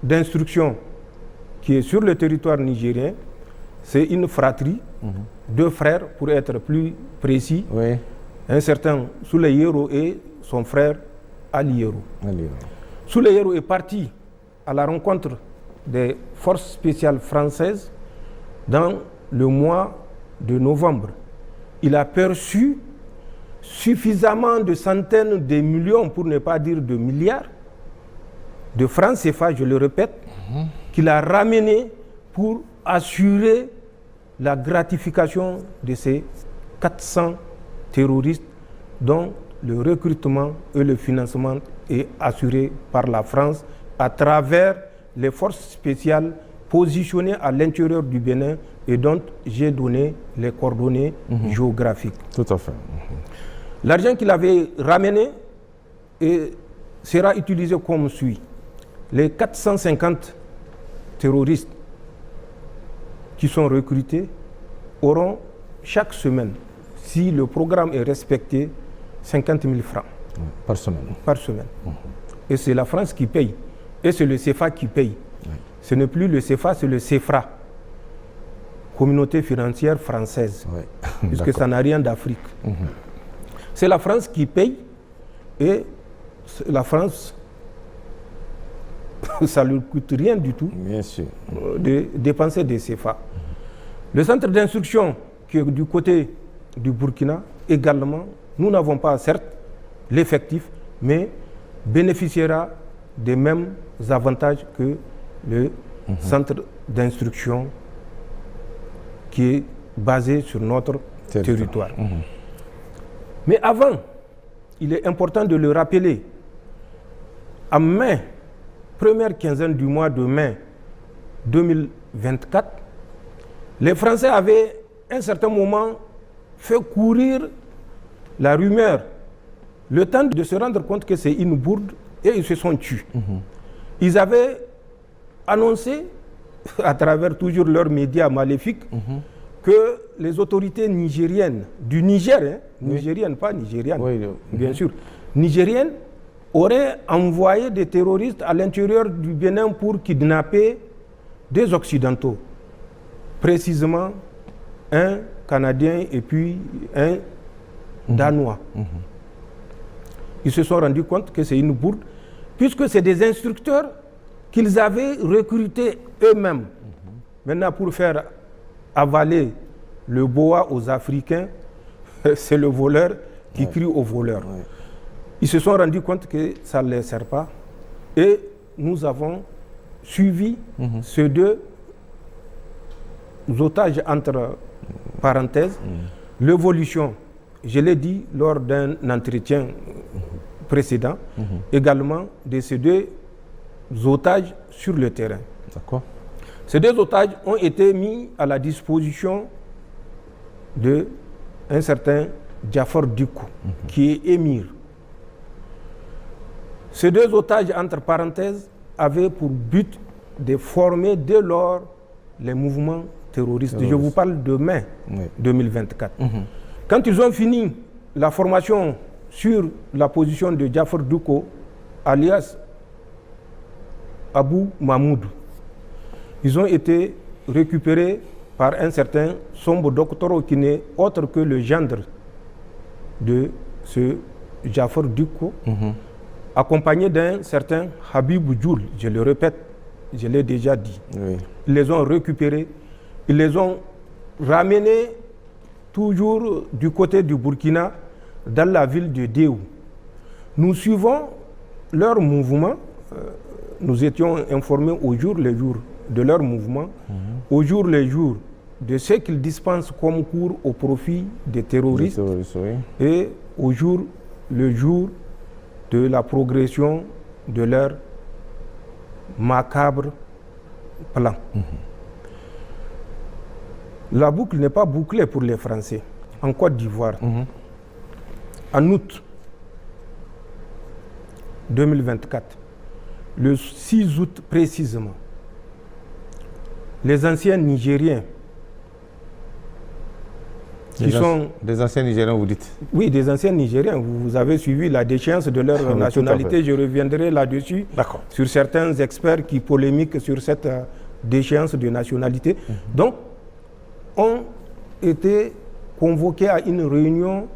d'instruction qui est sur le territoire nigérien, c'est une fratrie, 2 frères pour être plus précis, un certain Souley Yero et son frère Ali Yero. Souley Yero est parti à la rencontre des forces spéciales françaises dans le mois de novembre. Il a perçu suffisamment de centaines de millions, pour ne pas dire de milliards, de francs CFA, je le répète, qu'il a ramené pour assurer la gratification de ces 400 terroristes dont le recrutement et le financement est assuré par la France à travers les forces spéciales positionnées à l'intérieur du Bénin et dont j'ai donné les coordonnées géographiques. Tout à fait. L'argent qu'il avait ramené sera utilisé comme suit. Les 450 terroristes qui sont recrutés auront chaque semaine, si le programme est respecté, 50 000 francs. Par semaine. Par semaine. Et c'est la France qui paye. Et c'est le CFA qui paye. Ce n'est plus le CFA, c'est le CFRA, Communauté financière française, puisque ça n'a rien d'Afrique. C'est la France qui paye et la France, ça ne lui coûte rien du tout de dépenser des CFA. Le centre d'instruction qui est du côté du Burkina, également, nous n'avons pas certes l'effectif, mais bénéficiera des mêmes avantages que le centre d'instruction qui est basé sur notre territoire. Mais avant, il est important de le rappeler, en mai, première quinzaine du mois de mai 2024, les Français avaient à un certain moment fait courir la rumeur, le temps de se rendre compte que c'est une bourde, et ils se sont tus. Ils avaient annoncé, à travers toujours leurs médias maléfiques, que les autorités nigériennes, du Niger, nigériennes, pas nigérianes, bien sûr, nigériennes, auraient envoyé des terroristes à l'intérieur du Bénin pour kidnapper des Occidentaux, précisément un Canadien et puis un Danois. Ils se sont rendus compte que c'est une bourde, puisque c'est des instructeurs qu'ils avaient recrutés eux-mêmes. Maintenant, pour faire avaler le boa aux Africains, c'est le voleur qui crie au voleur. Ils se sont rendus compte que ça ne les sert pas. Et nous avons suivi ces deux otages entre parenthèses. L'évolution, je l'ai dit lors d'un entretien précédent, également de ces deux otages sur le terrain. D'accord. Ces deux otages ont été mis à la disposition d'un certain Jafar Diko, qui est émir. Ces deux otages, entre parenthèses, avaient pour but de former dès lors les mouvements terroristes. Je vous parle de mai 2024. Quand ils ont fini la formation sur la position de Jafar Diko, alias Abou Mahmoud, ils ont été récupérés par un certain Sombo Doktoro qui n'est autre que le gendre de ce Jafar Diko, accompagné d'un certain Habib Djoul, je le répète, je l'ai déjà dit. Ils les ont récupérés, ils les ont ramenés toujours du côté du Burkina, dans la ville de Déou. Nous suivons leur mouvement, nous étions informés au jour le jour de leur mouvement, au jour le jour de ce qu'ils dispensent comme cours au profit des terroristes, et au jour le jour de la progression de leur macabre plan. La boucle n'est pas bouclée pour les Français. En Côte d'Ivoire, en août 2024, le 6 août précisément, les anciens Nigériens Des anciens Nigériens, vous dites? Oui, des anciens Nigériens. Vous avez suivi la déchéance de leur nationalité. Je reviendrai là-dessus sur certains experts qui polémiquent sur cette déchéance de nationalité. Donc, ont été convoqués à une réunion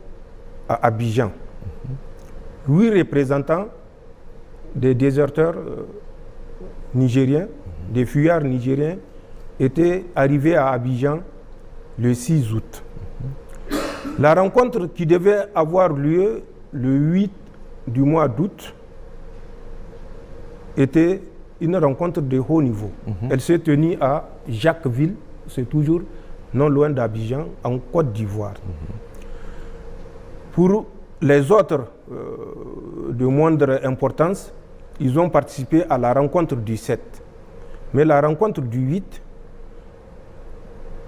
à Abidjan. 8 représentants des déserteurs nigériens, des fuyards nigériens, étaient arrivés à Abidjan le 6 août. La rencontre qui devait avoir lieu le 8 du mois d'août était une rencontre de haut niveau. Elle s'est tenue à Jacquesville, c'est toujours non loin d'Abidjan, en Côte d'Ivoire. Pour les autres de moindre importance, ils ont participé à la rencontre du 7. Mais la rencontre du 8,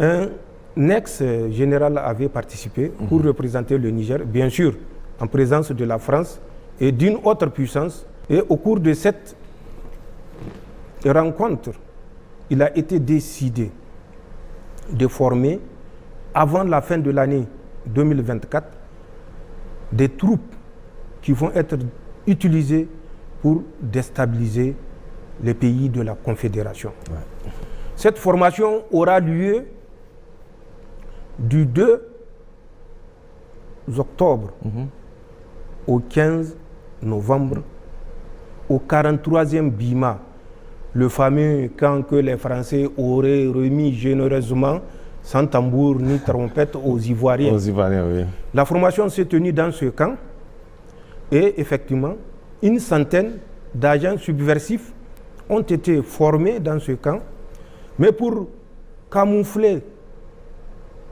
un ex-général avait participé pour représenter le Niger, bien sûr, en présence de la France et d'une autre puissance. Et au cours de cette rencontre, il a été décidé de former, avant la fin de l'année 2024, des troupes qui vont être utilisées pour déstabiliser les pays de la Confédération. Cette formation aura lieu du 2 octobre au 15 novembre au 43e Bima, le fameux camp que les Français auraient remis généreusement, sans tambour ni trompette, aux Ivoiriens. Aux Ivoiriens, oui. La formation s'est tenue dans ce camp et effectivement, une centaine d'agents subversifs ont été formés dans ce camp, mais pour camoufler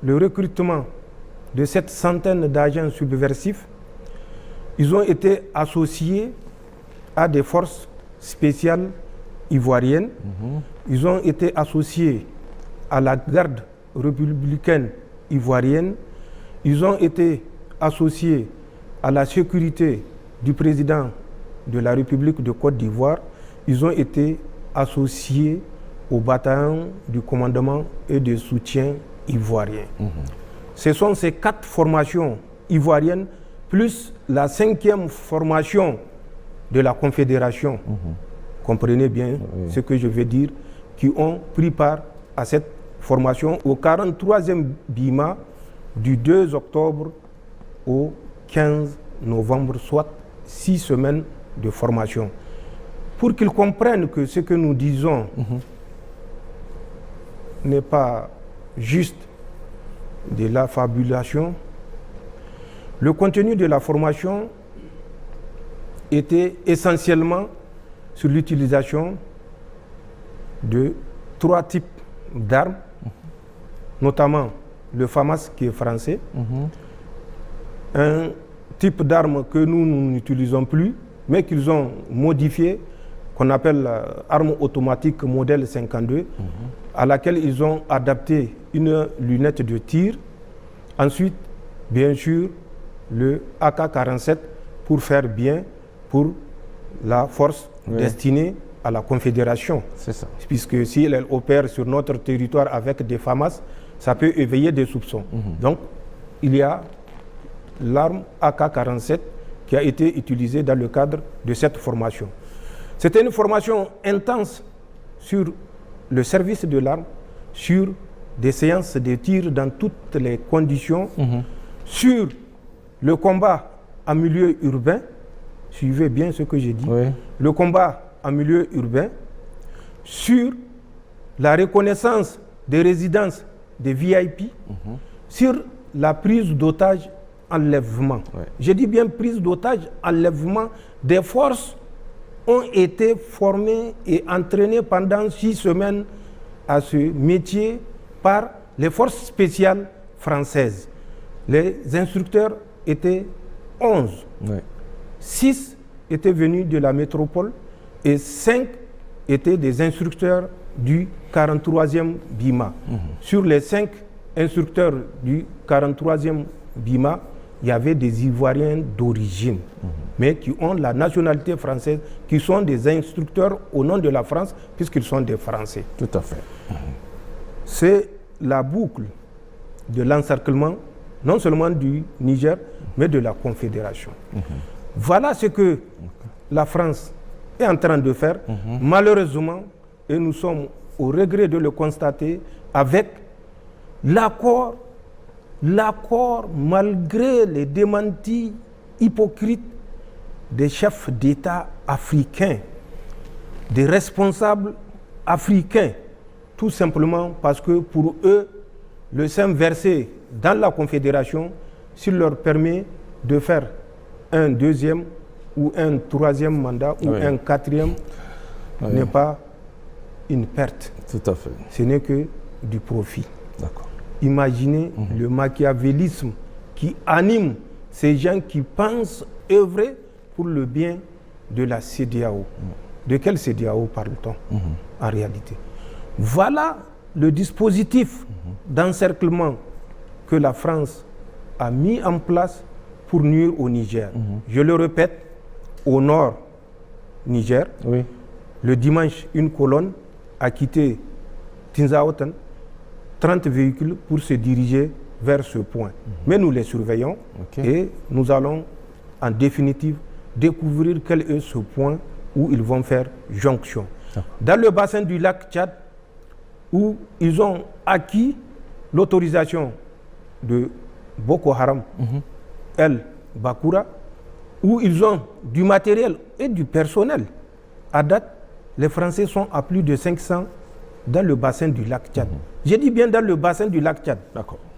le recrutement de cette centaine d'agents subversifs, ils ont été associés à des forces spéciales ivoiriennes. Ils ont été associés à la garde républicaine ivoirienne. Ils ont été associés à la sécurité du président de la République de Côte d'Ivoire. Ils ont été associés au bataillon du commandement et de soutien ivoirien. Ce sont ces 4 formations ivoiriennes plus la 5e formation de la Confédération, comprenez bien ce que je veux dire, qui ont pris part à cette formation au 43e BIMA du 2 octobre au 15 novembre, soit 6 semaines de formation. Pour qu'ils comprennent que ce que nous disons n'est pas juste de la fabulation, le contenu de la formation était essentiellement sur l'utilisation de 3 types d'armes, notamment le FAMAS qui est français, un type d'arme que nous n'utilisons plus, mais qu'ils ont modifié, qu'on appelle arme automatique modèle 52, à laquelle ils ont adapté une lunette de tir. Ensuite, bien sûr, le AK-47 pour faire bien pour la force destinée à la Confédération. C'est ça. Puisque si elle opère sur notre territoire avec des FAMAS, ça peut éveiller des soupçons. Donc, il y a l'arme AK-47 qui a été utilisée dans le cadre de cette formation. C'était une formation intense sur le service de l'arme, sur des séances de tir dans toutes les conditions, sur le combat en milieu urbain, suivez bien ce que j'ai dit, le combat en milieu urbain, sur la reconnaissance des résidences des VIP, sur la prise d'otages, enlèvement. Je dis bien prise d'otages, enlèvement. Des forces ont été formées et entraînées pendant 6 semaines à ce métier par les forces spéciales françaises. Les instructeurs étaient 11. 6 étaient venus de la métropole et 5 étaient des instructeurs du 43e BIMA. Sur les 5 instructeurs du 43e BIMA, il y avait des Ivoiriens d'origine, mais qui ont la nationalité française, qui sont des instructeurs au nom de la France, puisqu'ils sont des Français. Tout à fait. C'est la boucle de l'encerclement, non seulement du Niger, mais de la Confédération. Voilà ce que la France est en train de faire, malheureusement, et nous sommes au regret de le constater, avec l'accord, malgré les démentis hypocrites des chefs d'État africains, des responsables africains, tout simplement parce que pour eux, le sein versé dans la Confédération, s'il leur permet de faire un 2e ou un 3e mandat ou un 4e, n'est pas une perte. Tout à fait. Ce n'est que du profit. D'accord. Imaginez le machiavélisme qui anime ces gens qui pensent œuvrer pour le bien de la CEDEAO. De quelle CEDEAO parle-t-on en réalité? Voilà le dispositif d'encerclement que la France a mis en place pour nuire au Niger. Je le répète, au nord Niger, le dimanche, une colonne a quitté Tinzaoten, 30 véhicules pour se diriger vers ce point. Mais nous les surveillons et nous allons en définitive découvrir quel est ce point où ils vont faire jonction. Dans le bassin du lac Tchad, où ils ont acquis l'autorisation de Boko Haram, El Bakura, où ils ont du matériel et du personnel. À date, les Français sont à plus de 500 dans le bassin du lac Tchad. J'ai dit bien dans le bassin du lac Tchad,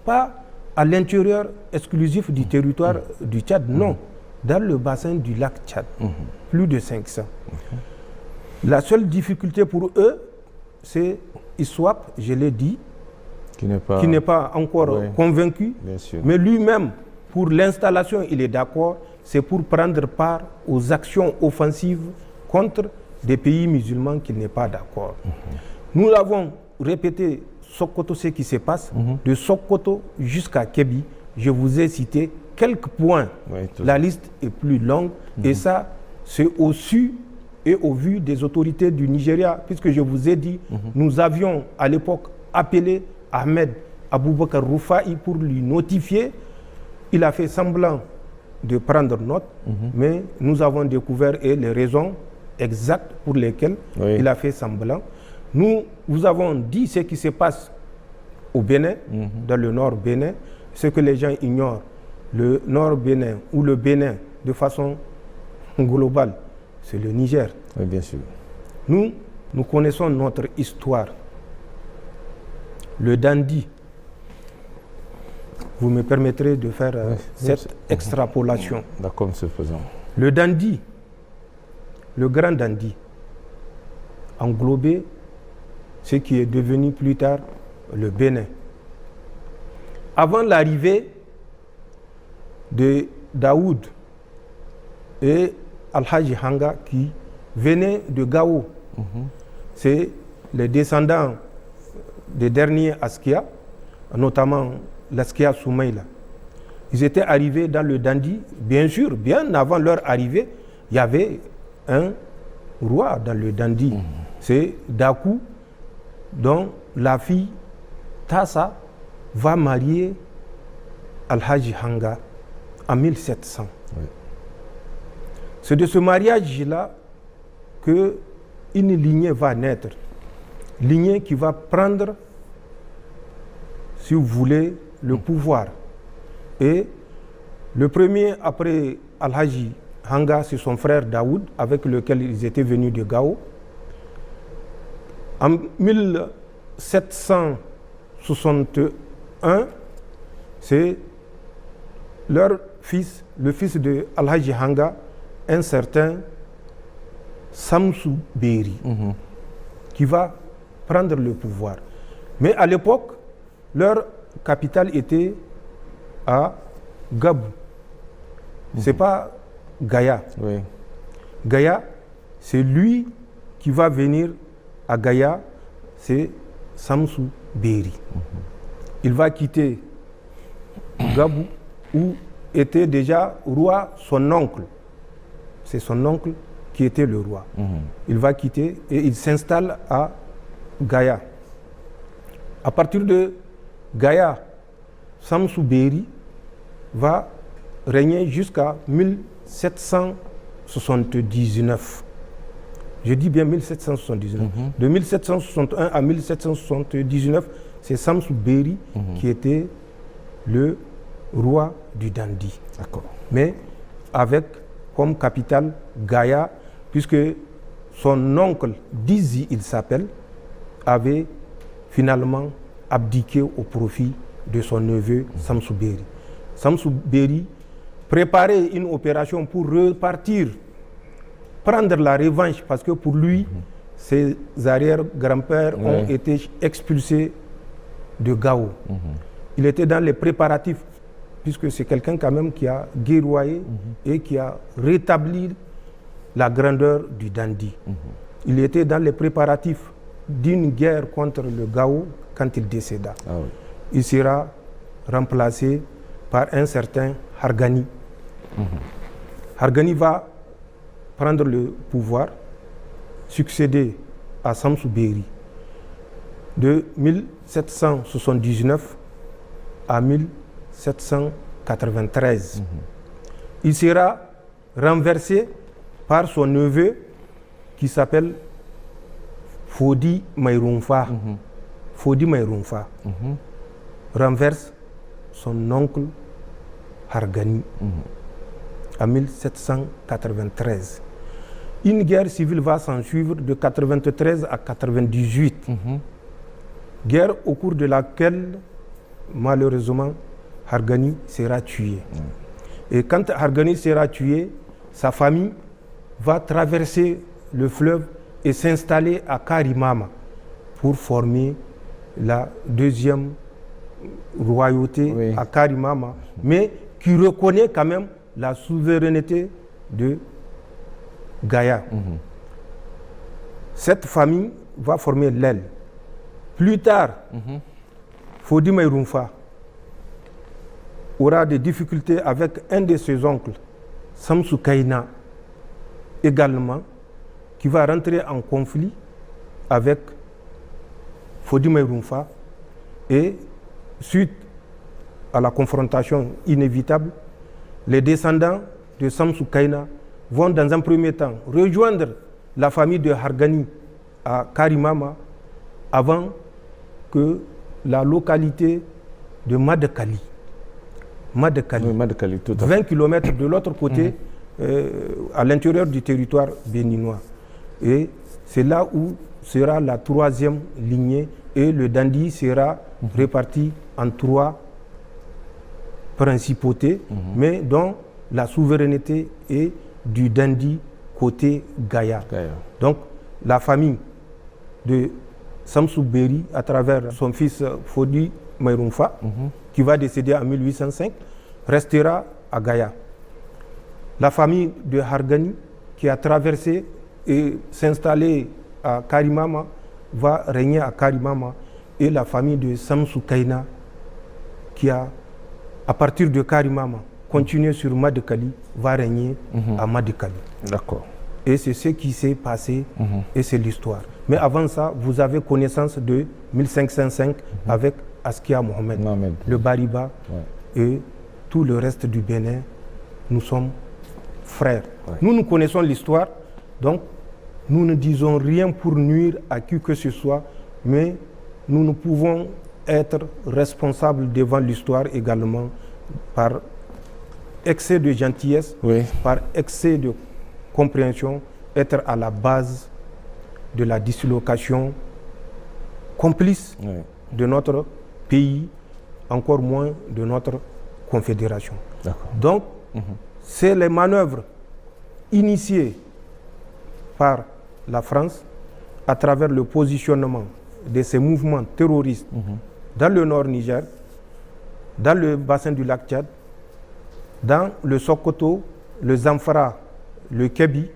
pas à l'intérieur exclusif du territoire du Tchad, non. dans le bassin du lac Tchad. Plus de 500. La seule difficulté pour eux, c'est ISWAP, je l'ai dit, qui n'est pas encore convaincu. Mais lui-même, pour l'installation, il est d'accord. C'est pour prendre part aux actions offensives contre des pays musulmans qu'il n'est pas d'accord. Nous l'avons répété, Sokoto, ce qui se passe, de Sokoto jusqu'à Kébi. Je vous ai cité quelques points. La liste est plus longue. Et ça, c'est au su et au vu des autorités du Nigeria, puisque je vous ai dit, nous avions à l'époque appelé Ahmed Aboubakar Roufaï pour lui notifier. Il a fait semblant de prendre note, mais nous avons découvert les raisons exactes pour lesquelles il a fait semblant. Nous vous avons dit ce qui se passe au Bénin, dans le nord Bénin, ce que les gens ignorent. Le nord Bénin ou le Bénin, de façon globale, c'est le Niger. Oui, bien sûr. Nous connaissons notre histoire. Le dandy, vous me permettrez de faire cette extrapolation. D'accord, monsieur le Président. Le dandy, le grand dandy, englobait ce qui est devenu plus tard le Bénin. Avant l'arrivée de Daoud et Al-Haji Hanga qui venaient de Gao, c'est les descendants des derniers Askia, notamment l'Askia Soumaïla. Ils étaient arrivés dans le dandy, bien sûr, bien avant leur arrivée, il y avait un roi dans le dandy. C'est Dakou, dont la fille Tassa va marier Al-Haji Hanga en 1700. C'est de ce mariage-là qu'une lignée va naître. Lignée qui va prendre, si vous voulez, le pouvoir. Et le premier, après Al-Haji Hanga, c'est son frère Daoud, avec lequel ils étaient venus de Gao. En 1761, c'est leur fils, le fils de Al-Haji Hanga, un certain Samsou Beri, qui va prendre le pouvoir. Mais à l'époque, leur capitale était à Gabou. C'est pas Gaïa. Gaïa, c'est lui qui va venir à Gaïa, c'est Samsou Beri. Il va quitter Gabou, où était déjà roi son oncle. C'est son oncle qui était le roi. Il va quitter et il s'installe à Gaïa. À partir de Gaïa, Samsou Beri va régner jusqu'à 1779. Je dis bien 1779. De 1761 à 1779, c'est Samsou Beri qui était le roi du dandy. Mais avec comme capitale Gaïa, puisque son oncle, Dizi il s'appelle, avait finalement abdiqué au profit de son neveu Samsou Beri. Samsou Beri préparait une opération pour repartir, prendre la revanche, parce que pour lui, ses arrière-grands-pères ont été expulsés de Gao. Il était dans les préparatifs, puisque c'est quelqu'un quand même qui a guerroyé et qui a rétabli la grandeur du dandy. Il était dans les préparatifs d'une guerre contre le Gao quand il décéda. Il sera remplacé par un certain Hargani. Hargani va prendre le pouvoir, succéder à Samsou Beri de 1779 à 1793. Il sera renversé par son neveu qui s'appelle Fodi Maïrounfa. Fodi Maïrounfa renverse son oncle Hargani en 1793. Une guerre civile va s'en suivre de 93 à 98. Guerre au cours de laquelle, malheureusement, Hargani sera tué. Et quand Hargani sera tué, sa famille va traverser le fleuve et s'installer à Karimama pour former la deuxième royauté à Karimama, mais qui reconnaît quand même la souveraineté de Gaïa. Cette famille va former l'aile. Plus tard, Fodi Maïroumfa aura des difficultés avec un de ses oncles, Samsou Kaina, également, qui va rentrer en conflit avec Fodi Maïroumfa. Et suite à la confrontation inévitable, les descendants de Samsou Kaina vont dans un premier temps rejoindre la famille de Hargani à Karimama avant que la localité de Madekali, 20 km de l'autre côté, à l'intérieur du territoire béninois. Et c'est là où sera la troisième lignée et le Dandi sera réparti en 3 principautés, mais dont la souveraineté est du Dandi côté Gaïa. Donc la famille de Samsou Beri, à travers son fils Fodi Maïroumfa, qui va décéder en 1805, restera à Gaïa. La famille de Hargani, qui a traversé et s'installé à Karimama, va régner à Karimama. Et la famille de Samsou Kaina, qui a, à partir de Karimama, continué sur Madekali, va régner à Madekali. D'accord. Et c'est ce qui s'est passé et c'est l'histoire. Mais avant ça, vous avez connaissance de 1505 avec Askia Mohamed, le Bariba et tout le reste du Bénin. Nous sommes frères. Nous connaissons l'histoire, donc nous ne disons rien pour nuire à qui que ce soit, mais nous ne pouvons être responsables devant l'histoire également par excès de gentillesse, par excès de compréhension, être à la base de la dislocation, complice de notre pays, encore moins de notre confédération. Donc, c'est les manœuvres initiées par la France à travers le positionnement de ces mouvements terroristes dans le nord Niger, dans le bassin du lac Tchad, dans le Sokoto, le Zamfara, le Kébi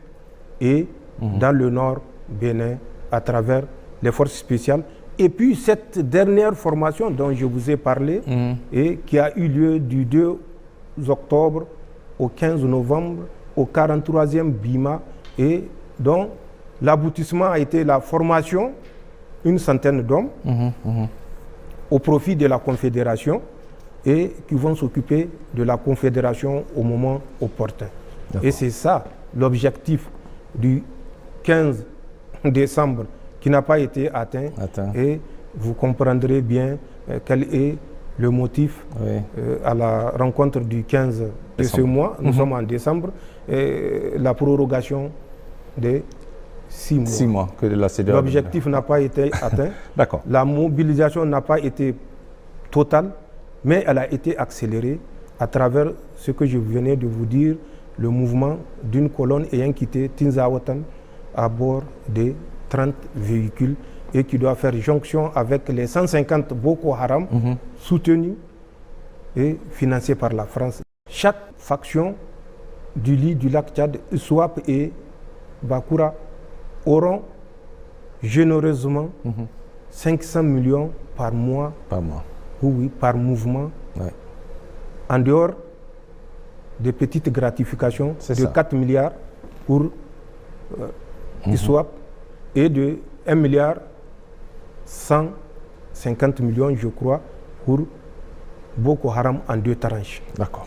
et dans le nord Bénin à travers les forces spéciales. Et puis cette dernière formation dont je vous ai parlé et qui a eu lieu du 2 octobre au 15 novembre au 43e BIMA et dont l'aboutissement a été la formation une centaine d'hommes au profit de la Confédération et qui vont s'occuper de la Confédération au moment opportun. Et c'est ça l'objectif du 15 décembre qui n'a pas été atteint. Et vous comprendrez bien quel est le motif à la rencontre du 15 de ce mois. Nous sommes en décembre. Et la prorogation des 6 mois. 6 mois que la CEDEAO. L'objectif n'a pas été atteint. La mobilisation n'a pas été totale, mais elle a été accélérée à travers ce que je venais de vous dire, le mouvement d'une colonne ayant quitté Tinzawatan à bord de 30 véhicules et qui doit faire jonction avec les 150 Boko Haram soutenus et financés par la France. Chaque faction du lit du lac Tchad, Swap et Bakura auront généreusement 500 millions par mois. Oui, par mouvement. En dehors des petites gratifications de 4 milliards pour Swap et de 1 milliard 150 millions, je crois, pour Boko Haram en 2 tranches. D'accord.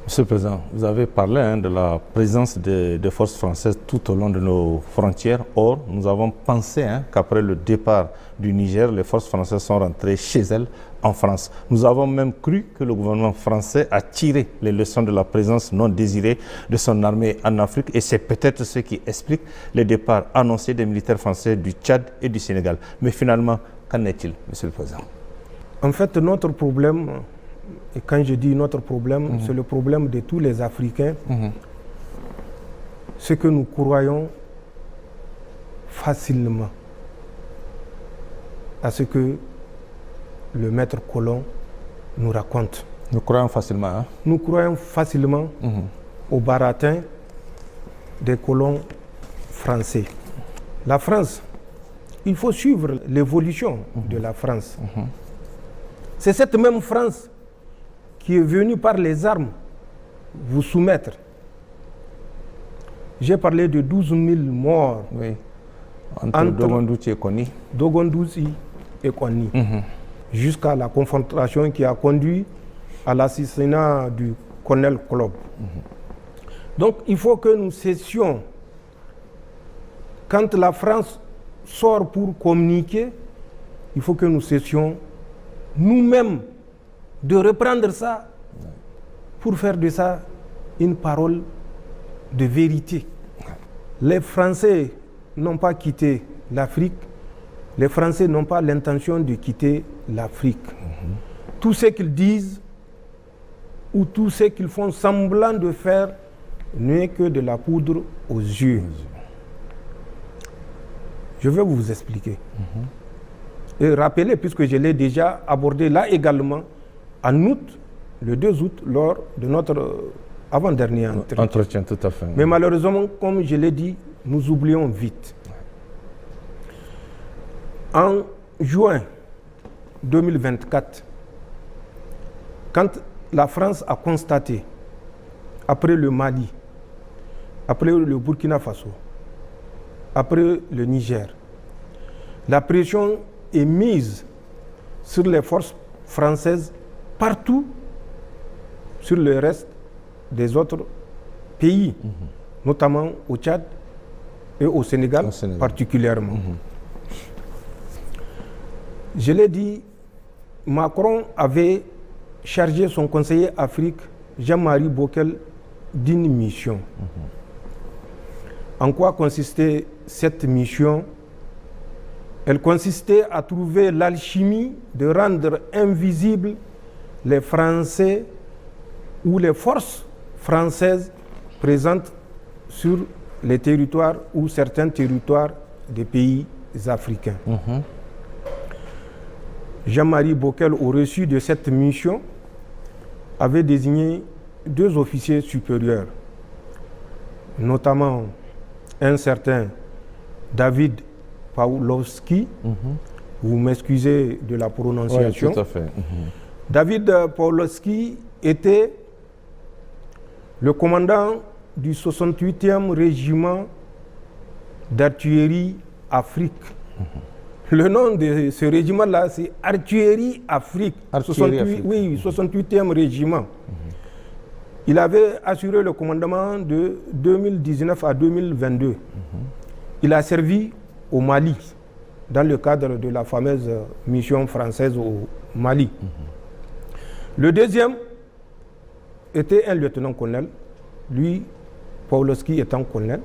Monsieur le Président, vous avez parlé de la présence des forces françaises tout au long de nos frontières. Or, nous avons pensé qu'après le départ du Niger, les forces françaises sont rentrées chez elles en France. Nous avons même cru que le gouvernement français a tiré les leçons de la présence non désirée de son armée en Afrique et c'est peut-être ce qui explique les départs annoncés des militaires français du Tchad et du Sénégal. Mais finalement, qu'en est-il, Monsieur le Président? En fait, notre problème et quand je dis notre problème, c'est le problème de tous les Africains, c'est que nous croyons facilement à ce que le maître colon nous raconte. Nous croyons facilement. Hein? Nous croyons facilement au baratin des colons français. La France, il faut suivre l'évolution de la France. C'est cette même France qui est venue par les armes vous soumettre. J'ai parlé de 12 000 morts entre Dogondouchi et Kony. Dogondouchi et Kony. Jusqu'à la confrontation qui a conduit à l'assassinat du colonel Club. Donc il faut que nous cessions, quand la France sort pour communiquer, il faut que nous cessions nous-mêmes de reprendre ça pour faire de ça une parole de vérité. Les Français n'ont pas quitté l'Afrique, les Français n'ont pas l'intention de quitter l'Afrique. Tout ce qu'ils disent ou tout ce qu'ils font semblant de faire n'est que de la poudre aux yeux. Je vais vous expliquer. Et rappeler, puisque je l'ai déjà abordé là également, en août, le 2 août, lors de notre avant-dernier entretien. Tout à fait. Mais malheureusement, comme je l'ai dit, nous oublions vite. En juin 2024, quand la France a constaté, après le Mali, après le Burkina Faso, après le Niger, la pression est mise sur les forces françaises partout sur le reste des autres pays, notamment au Tchad et au Sénégal, particulièrement. Je l'ai dit, Macron avait chargé son conseiller Afrique, Jean-Marie Bockel, d'une mission. En quoi consistait cette mission? Elle consistait à trouver l'alchimie de rendre invisibles les Français ou les forces françaises présentes sur les territoires ou certains territoires des pays africains. Jean-Marie Bockel, au reçu de cette mission, avait désigné 2 officiers supérieurs, notamment un certain David Pawlowski, vous m'excusez de la prononciation. Oui, tout à fait. David Pawlowski était le commandant du 68e régiment d'artillerie Afrique. Le nom de ce régiment-là, c'est Artillerie Afrique. 68e régiment. Il avait assuré le commandement de 2019 à 2022. Il a servi au Mali, dans le cadre de la fameuse mission française au Mali. Le deuxième était un lieutenant-colonel, lui, Pawlowski étant colonel.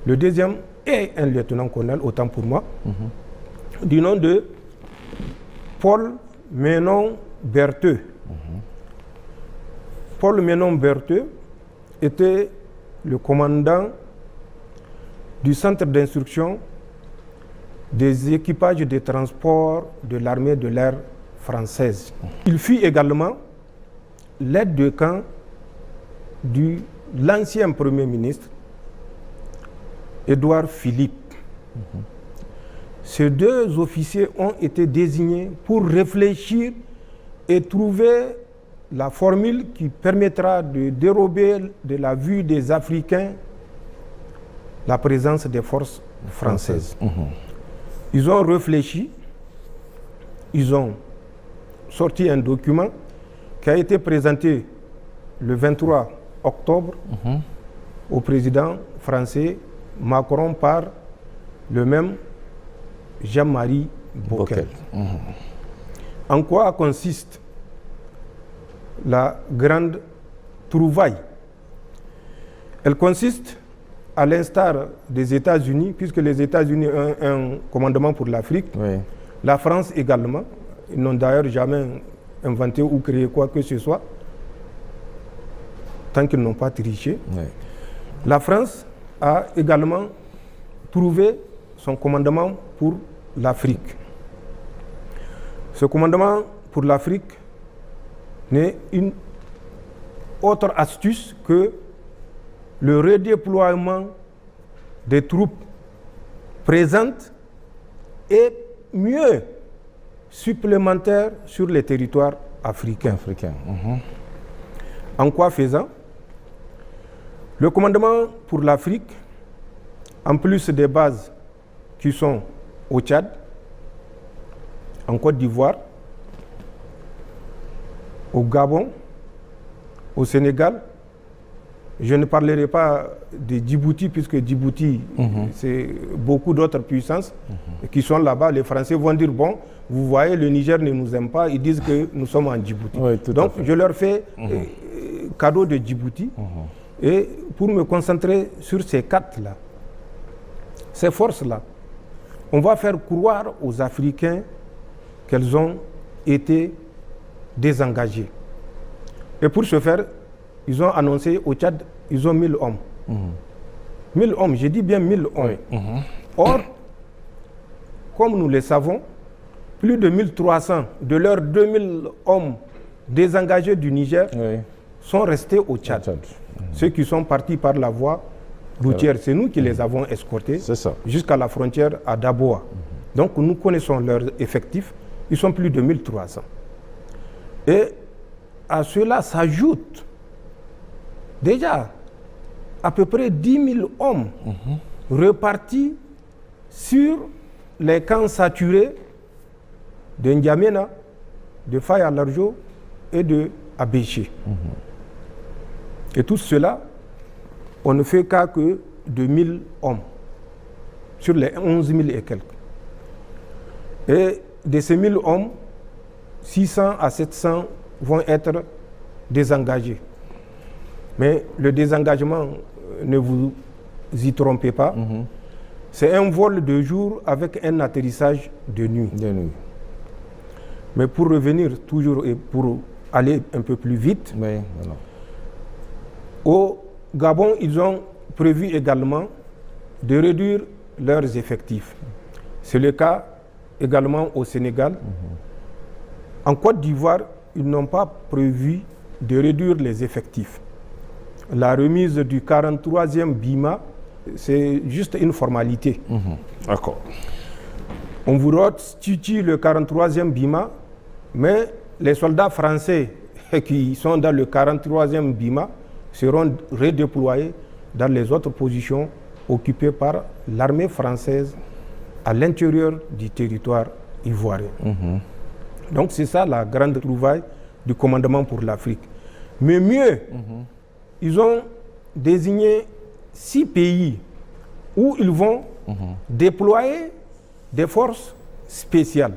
Le deuxième est un lieutenant-colonel, autant pour moi, du nom de Paul Menon Bertheux. Paul Menon Bertheux était le commandant du centre d'instruction des équipages de transport de l'armée de l'air française. Il fut également l'aide de camp de l'ancien Premier ministre, Édouard Philippe. Ces 2 officiers ont été désignés pour réfléchir et trouver la formule qui permettra de dérober de la vue des Africains la présence des forces françaises. Ils ont réfléchi, ils ont sorti un document qui a été présenté le 23 octobre au président français Macron par le même Jean-Marie Bockel. En quoi consiste la grande trouvaille? Elle consiste, à l'instar des États-Unis, puisque les États-Unis ont un commandement pour l'Afrique, la France également. Ils n'ont d'ailleurs jamais inventer ou créer quoi que ce soit, tant qu'ils n'ont pas triché. Oui. La France a également trouvé son commandement pour l'Afrique. Ce commandement pour l'Afrique n'est une autre astuce que le redéploiement des troupes présentes et mieux supplémentaires sur les territoires africains. En quoi faisant? Le commandement pour l'Afrique, en plus des bases qui sont au Tchad, en Côte d'Ivoire, au Gabon, au Sénégal, je ne parlerai pas de Djibouti, puisque Djibouti, c'est beaucoup d'autres puissances qui sont là-bas. Les Français vont dire, bon, vous voyez, le Niger ne nous aime pas, ils disent que nous sommes en Djibouti. Oui, donc, je leur fais cadeau de Djibouti, et pour me concentrer sur ces quatre-là, ces forces-là, on va faire croire aux Africains qu'elles ont été désengagées. Et pour ce faire, ils ont annoncé au Tchad, ils ont 1000 hommes. 1000 hommes, j'ai dit bien 1000 hommes. Oui. Or, comme nous le savons, plus de 1300 de leurs 2000 hommes désengagés du Niger sont restés au Tchad. Ceux qui sont partis par la voie routière, c'est nous qui les avons escortés jusqu'à la frontière à Daboa. Donc nous connaissons leurs effectifs, ils sont plus de 1300. Et à cela s'ajoute déjà à peu près 10 000 hommes repartis sur les camps saturés de N'Djamena, de Faye à Larjo et de Abéché. Et tout cela, on ne fait qu'à que de 1000 hommes sur les 11 000 et quelques. Et de ces 1000 hommes, 600 à 700 vont être désengagés. Mais le désengagement, ne vous y trompez pas, c'est un vol de jour avec un atterrissage de nuit. Mais pour revenir toujours et pour aller un peu plus vite, au Gabon, ils ont prévu également de réduire leurs effectifs. C'est le cas également au Sénégal. En Côte d'Ivoire, ils n'ont pas prévu de réduire les effectifs. La remise du 43e BIMA, c'est juste une formalité. D'accord. On vous restitue le 43e BIMA, mais les soldats français qui sont dans le 43e BIMA seront redéployés dans les autres positions occupées par l'armée française à l'intérieur du territoire ivoirien. Donc c'est ça la grande trouvaille du commandement pour l'Afrique. Mais mieux, ils ont désigné 6 pays où ils vont déployer des forces spéciales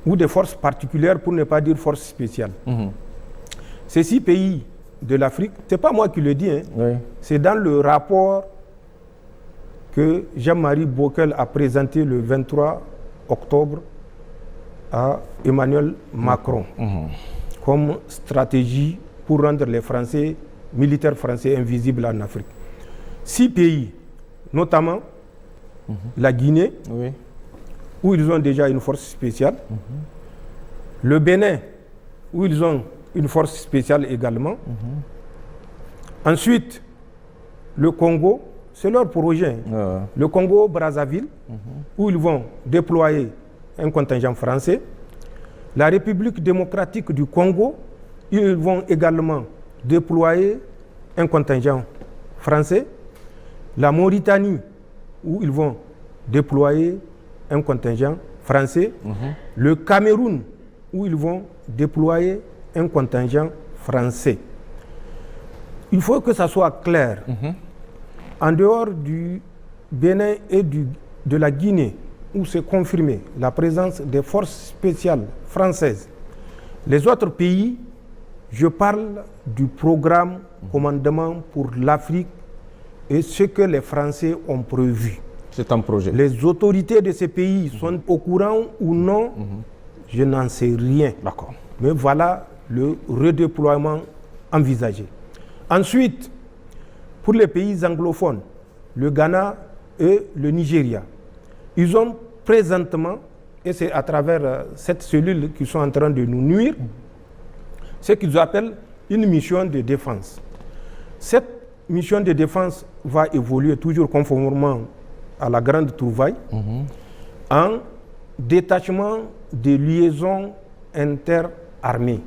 ou des forces particulières, pour ne pas dire forces spéciales. Ces 6 pays de l'Afrique, ce n'est pas moi qui le dis, c'est dans le rapport que Jean-Marie Bockel a présenté le 23 octobre à Emmanuel Macron comme stratégie pour rendre les Français, militaires français, invisibles en Afrique. 6 pays, notamment la Guinée, où ils ont déjà une force spéciale, le Bénin, où ils ont une force spéciale également. Ensuite, le Congo, c'est leur projet. Le Congo-Brazzaville, où ils vont déployer un contingent français. La République démocratique du Congo, ils vont également déployer un contingent français. La Mauritanie, où ils vont déployer un contingent français. Le Cameroun, où ils vont déployer un contingent français. Il faut que ça soit clair. En dehors du Bénin et de la Guinée, où c'est confirmé la présence des forces spéciales françaises, les autres pays, je parle du programme Commandement pour l'Afrique et ce que les Français ont prévu. C'est un projet. Les autorités de ces pays sont au courant ou non je n'en sais rien. D'accord. Mais voilà le redéploiement envisagé. Ensuite, pour les pays anglophones, le Ghana et le Nigeria, ils ont présentement, et c'est à travers cette cellule qu'ils sont en train de nous nuire, ce qu'ils appellent une mission de défense. Cette mission de défense va évoluer toujours conformément à la grande trouvaille en détachement de liaisons interarmées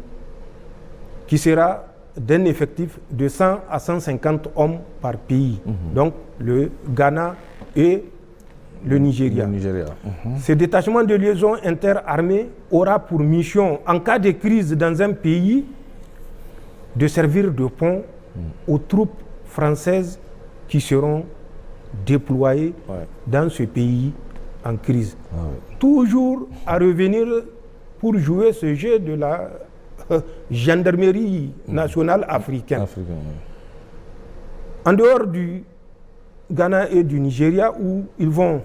qui sera d'un effectif de 100 à 150 hommes par pays. Donc le Ghana et le Nigeria. Ce détachement de liaison interarmée aura pour mission, en cas de crise dans un pays, de servir de pont aux troupes françaises qui seront déployées dans ce pays en crise. Toujours à revenir pour jouer ce jeu de la gendarmerie nationale africaine. En dehors du Ghana et du Nigeria, où ils vont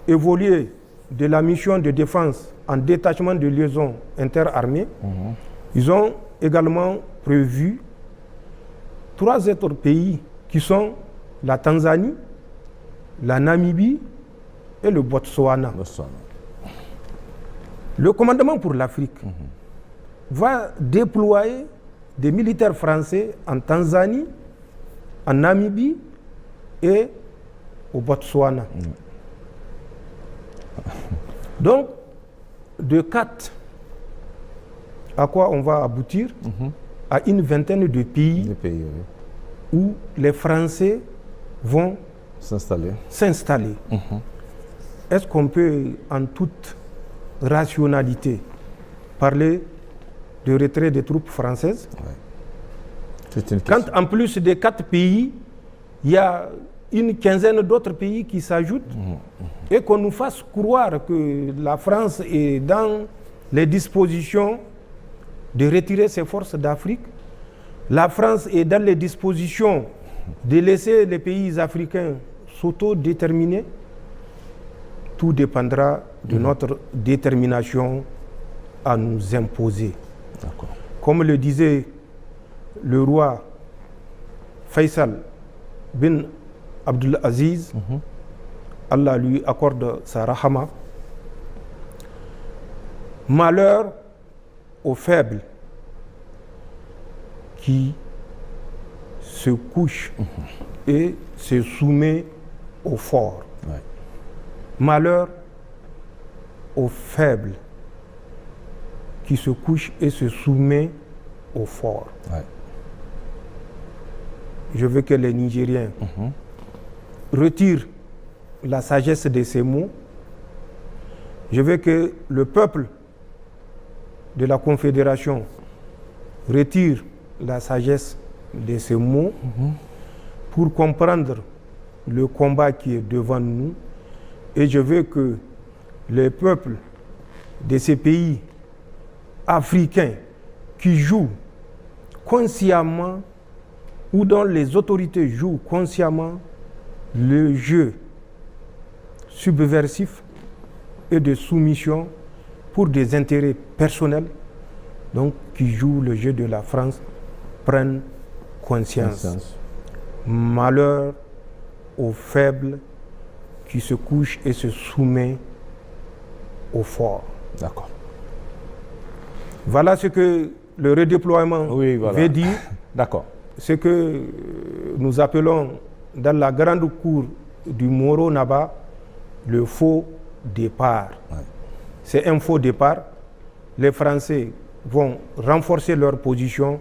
évoluer de la mission de défense en détachement de liaison interarmée, ils ont également prévu 3 autres pays qui sont la Tanzanie, la Namibie et le Botswana. Le commandement pour l'Afrique va déployer des militaires français en Tanzanie, en Namibie et au Botswana. Donc, de 4, à quoi on va aboutir? À une vingtaine de pays, où les Français vont s'installer. Est-ce qu'on peut, en toute rationalité, parler de retrait des troupes françaises? Quand en plus des 4 pays, il y a une quinzaine d'autres pays qui s'ajoutent, et qu'on nous fasse croire que la France est dans les dispositions de retirer ses forces d'Afrique, la France est dans les dispositions de laisser les pays africains s'autodéterminer, tout dépendra de notre détermination à nous imposer. Comme le disait le roi Faisal bin Abdul Aziz, Allah lui accorde sa rahama, malheur aux faibles qui se couchent et se soumet aux forts. Malheur aux faibles qui se couchent et se soumet aux forts. Je veux que les Nigériens retirent la sagesse de ces mots. Je veux que le peuple de la Confédération retire la sagesse de ces mots pour comprendre le combat qui est devant nous. Et je veux que les peuples de ces pays africains qui jouent consciemment ou dont les autorités jouent consciemment le jeu subversif et de soumission pour des intérêts personnels, donc qui jouent le jeu de la France, prennent conscience. Malheur aux faibles qui se couchent et se soumettent aux forts. D'accord. Voilà ce que le redéploiement veut dire. D'accord. Ce que nous appelons dans la grande cour du Moro Naba le faux départ. C'est un faux départ. Les Français vont renforcer leur position.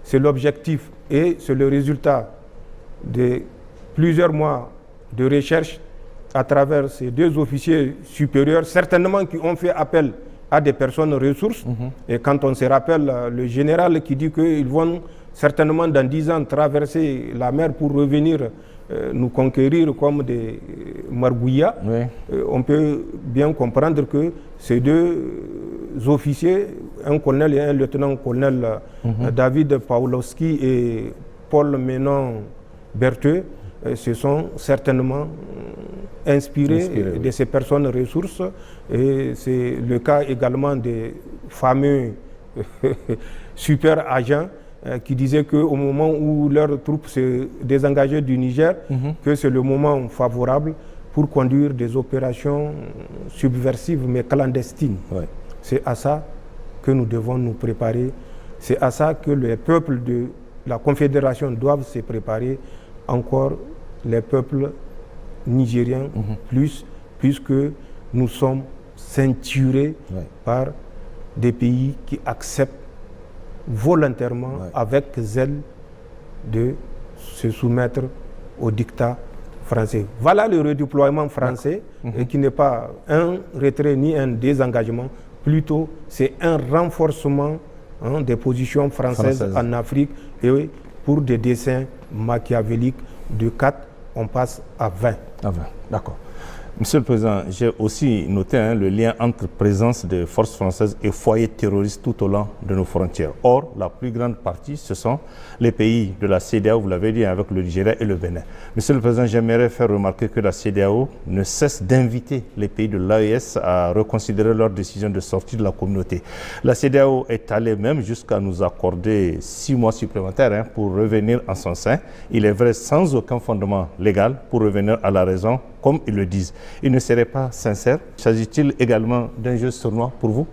C'est l'objectif et c'est le résultat de plusieurs mois de recherche à travers ces 2 officiers supérieurs, certainement qui ont fait appel à des personnes ressources. Et quand on se rappelle le général qui dit qu'ils vont certainement dans 10 ans traverser la mer pour revenir nous conquérir comme des margouillas, on peut bien comprendre que ces 2 officiers, un colonel et un lieutenant-colonel, David Pawlowski et Paul Ménon Bertheux, se sont certainement inspirés de ces personnes ressources. Et c'est le cas également des fameux super agents qui disaient qu'au moment où leurs troupes se désengageaient du Niger, que c'est le moment favorable pour conduire des opérations subversives mais clandestines. Ouais. C'est à ça que nous devons nous préparer. C'est à ça que les peuples de la Confédération doivent se préparer, encore les peuples nigériens plus, puisque nous sommes ceinturés par des pays qui acceptent volontairement, avec zèle, de se soumettre au diktat français. Voilà le redéploiement français, et qui n'est pas un retrait ni un désengagement, plutôt c'est un renforcement des positions françaises en Afrique, et pour des desseins machiavéliques de 4, on passe à 20. À 20, d'accord. Monsieur le Président, j'ai aussi noté le lien entre présence des forces françaises et foyers terroristes tout au long de nos frontières. Or, la plus grande partie, ce sont les pays de la CEDEAO, vous l'avez dit, avec le Nigeria et le Bénin. Monsieur le Président, j'aimerais faire remarquer que la CEDEAO ne cesse d'inviter les pays de l'AES à reconsidérer leur décision de sortie de la communauté. La CEDEAO est allée même jusqu'à nous accorder 6 mois supplémentaires pour revenir en son sein. Il est vrai, sans aucun fondement légal, pour revenir à la raison, comme ils le disent. Il ne serait pas sincère. S'agit-il également d'un jeu sournois pour vous?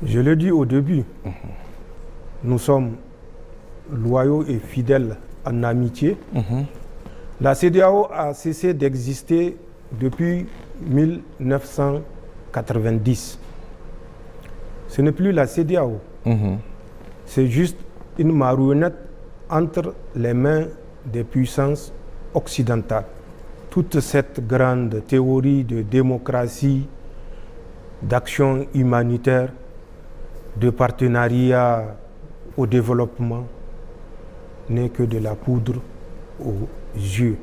Je l'ai dit au début. Nous sommes loyaux et fidèles en amitié. La CEDEAO a cessé d'exister depuis 1990. Ce n'est plus la CEDEAO. C'est juste une marionnette entre les mains des puissances occidentales. Toute cette grande théorie de démocratie, d'action humanitaire, de partenariat au développement n'est que de la poudre aux yeux.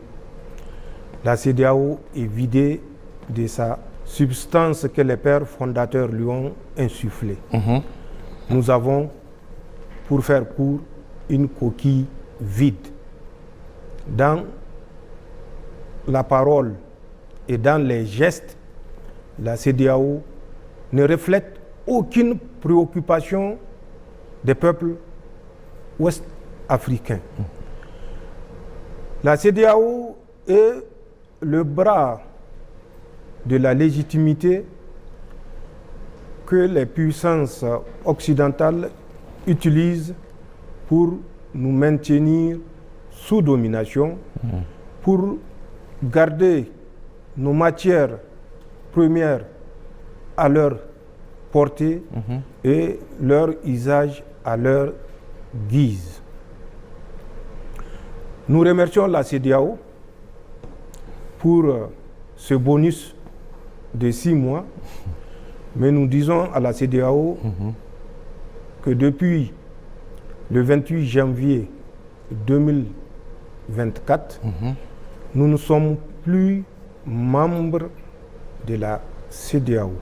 La CEDEAO est vidée de sa substance que les pères fondateurs lui ont insufflée. Nous avons, pour faire court, une coquille vide. Dans la parole et dans les gestes, la CEDEAO ne reflète aucune préoccupation des peuples ouest-africains. La CEDEAO est le bras de la légitimité que les puissances occidentales utilisent pour nous maintenir sous domination, pour garder nos matières premières à leur portée et leur usage à leur guise. Nous remercions la CEDEAO pour ce bonus de 6 mois, mais nous disons à la CEDEAO que depuis le 28 janvier 2024, nous ne sommes plus membres de la CEDEAO.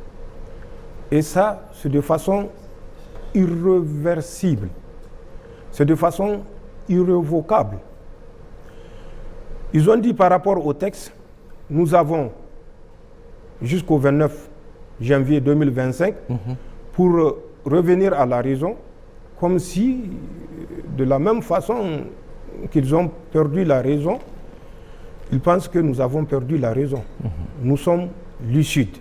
Et ça, c'est de façon irréversible. C'est de façon irrévocable. Ils ont dit par rapport au texte, nous avons jusqu'au 29 janvier 2025 pour revenir à la raison, comme si, de la même façon qu'ils ont perdu la raison, ils pensent que nous avons perdu la raison. Nous sommes lucides.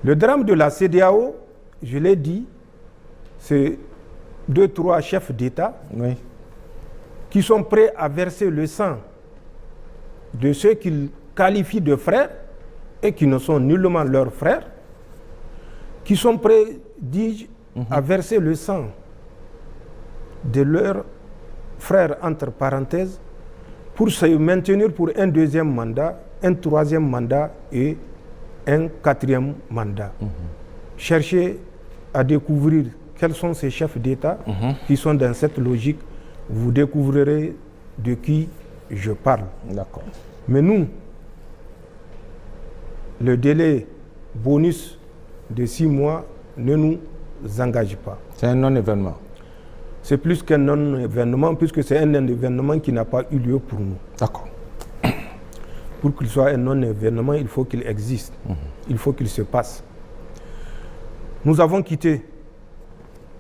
Le drame de la CEDEAO, je l'ai dit, c'est 2-3 chefs d'État qui sont prêts à verser le sang de ceux qu'ils qualifient de frères et qui ne sont nullement leurs frères, qui sont prêts, dis-je, à verser le sang de leurs frères, entre parenthèses, pour se maintenir pour un 2e mandat, un 3e mandat et un 4e mandat. Cherchez à découvrir quels sont ces chefs d'État qui sont dans cette logique. Vous découvrirez de qui je parle. D'accord. Mais nous, le délai bonus de 6 mois ne nous engage pas. C'est un non-événement. C'est plus qu'un non-événement, puisque c'est un événement qui n'a pas eu lieu pour nous. D'accord. pour qu'il soit un non-événement, il faut qu'il existe, il faut qu'il se passe. Nous avons quitté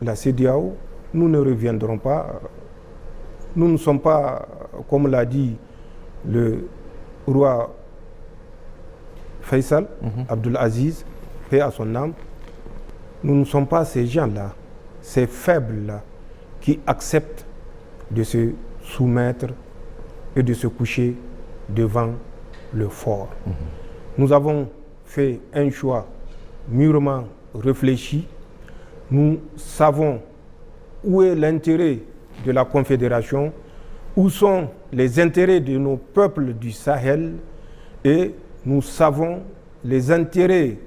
la CEDEAO, nous ne reviendrons pas. Nous ne sommes pas, comme l'a dit le roi Faisal, Abdul Aziz, paix à son âme, nous ne sommes pas ces gens-là, ces faibles-là, qui acceptent de se soumettre et de se coucher devant le fort. Nous avons fait un choix mûrement réfléchi. Nous savons où est l'intérêt de la Confédération, où sont les intérêts de nos peuples du Sahel, et nous savons les intérêts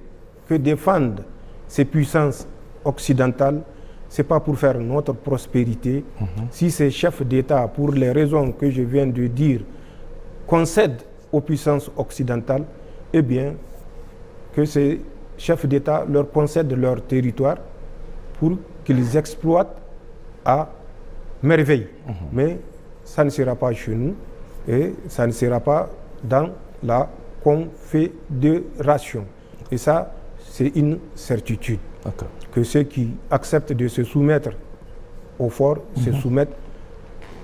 que défendent ces puissances occidentales. Ce n'est pas pour faire notre prospérité. Si ces chefs d'État, pour les raisons que je viens de dire, concèdent aux puissances occidentales, eh bien, que ces chefs d'État leur concèdent leur territoire pour qu'ils exploitent à merveille. Mais ça ne sera pas chez nous et ça ne sera pas dans la Confédération. Et ça, c'est une certitude. Que ceux qui acceptent de se soumettre au fort se soumettent.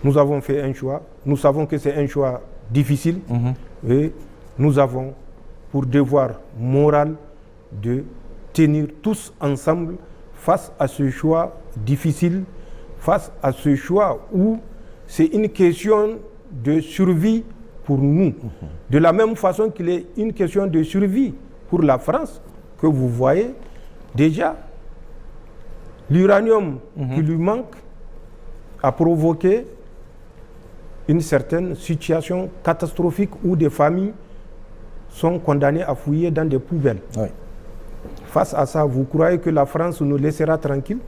Nous avons fait un choix. Nous savons que c'est un choix difficile. Et nous avons pour devoir moral de tenir tous ensemble face à ce choix difficile, face à ce choix où c'est une question de survie pour nous. De la même façon qu'il est une question de survie pour la France, que vous voyez déjà, l'uranium qui lui manque a provoqué une certaine situation catastrophique où des familles sont condamnées à fouiller dans des poubelles. Face à ça, vous croyez que la France nous laissera tranquille?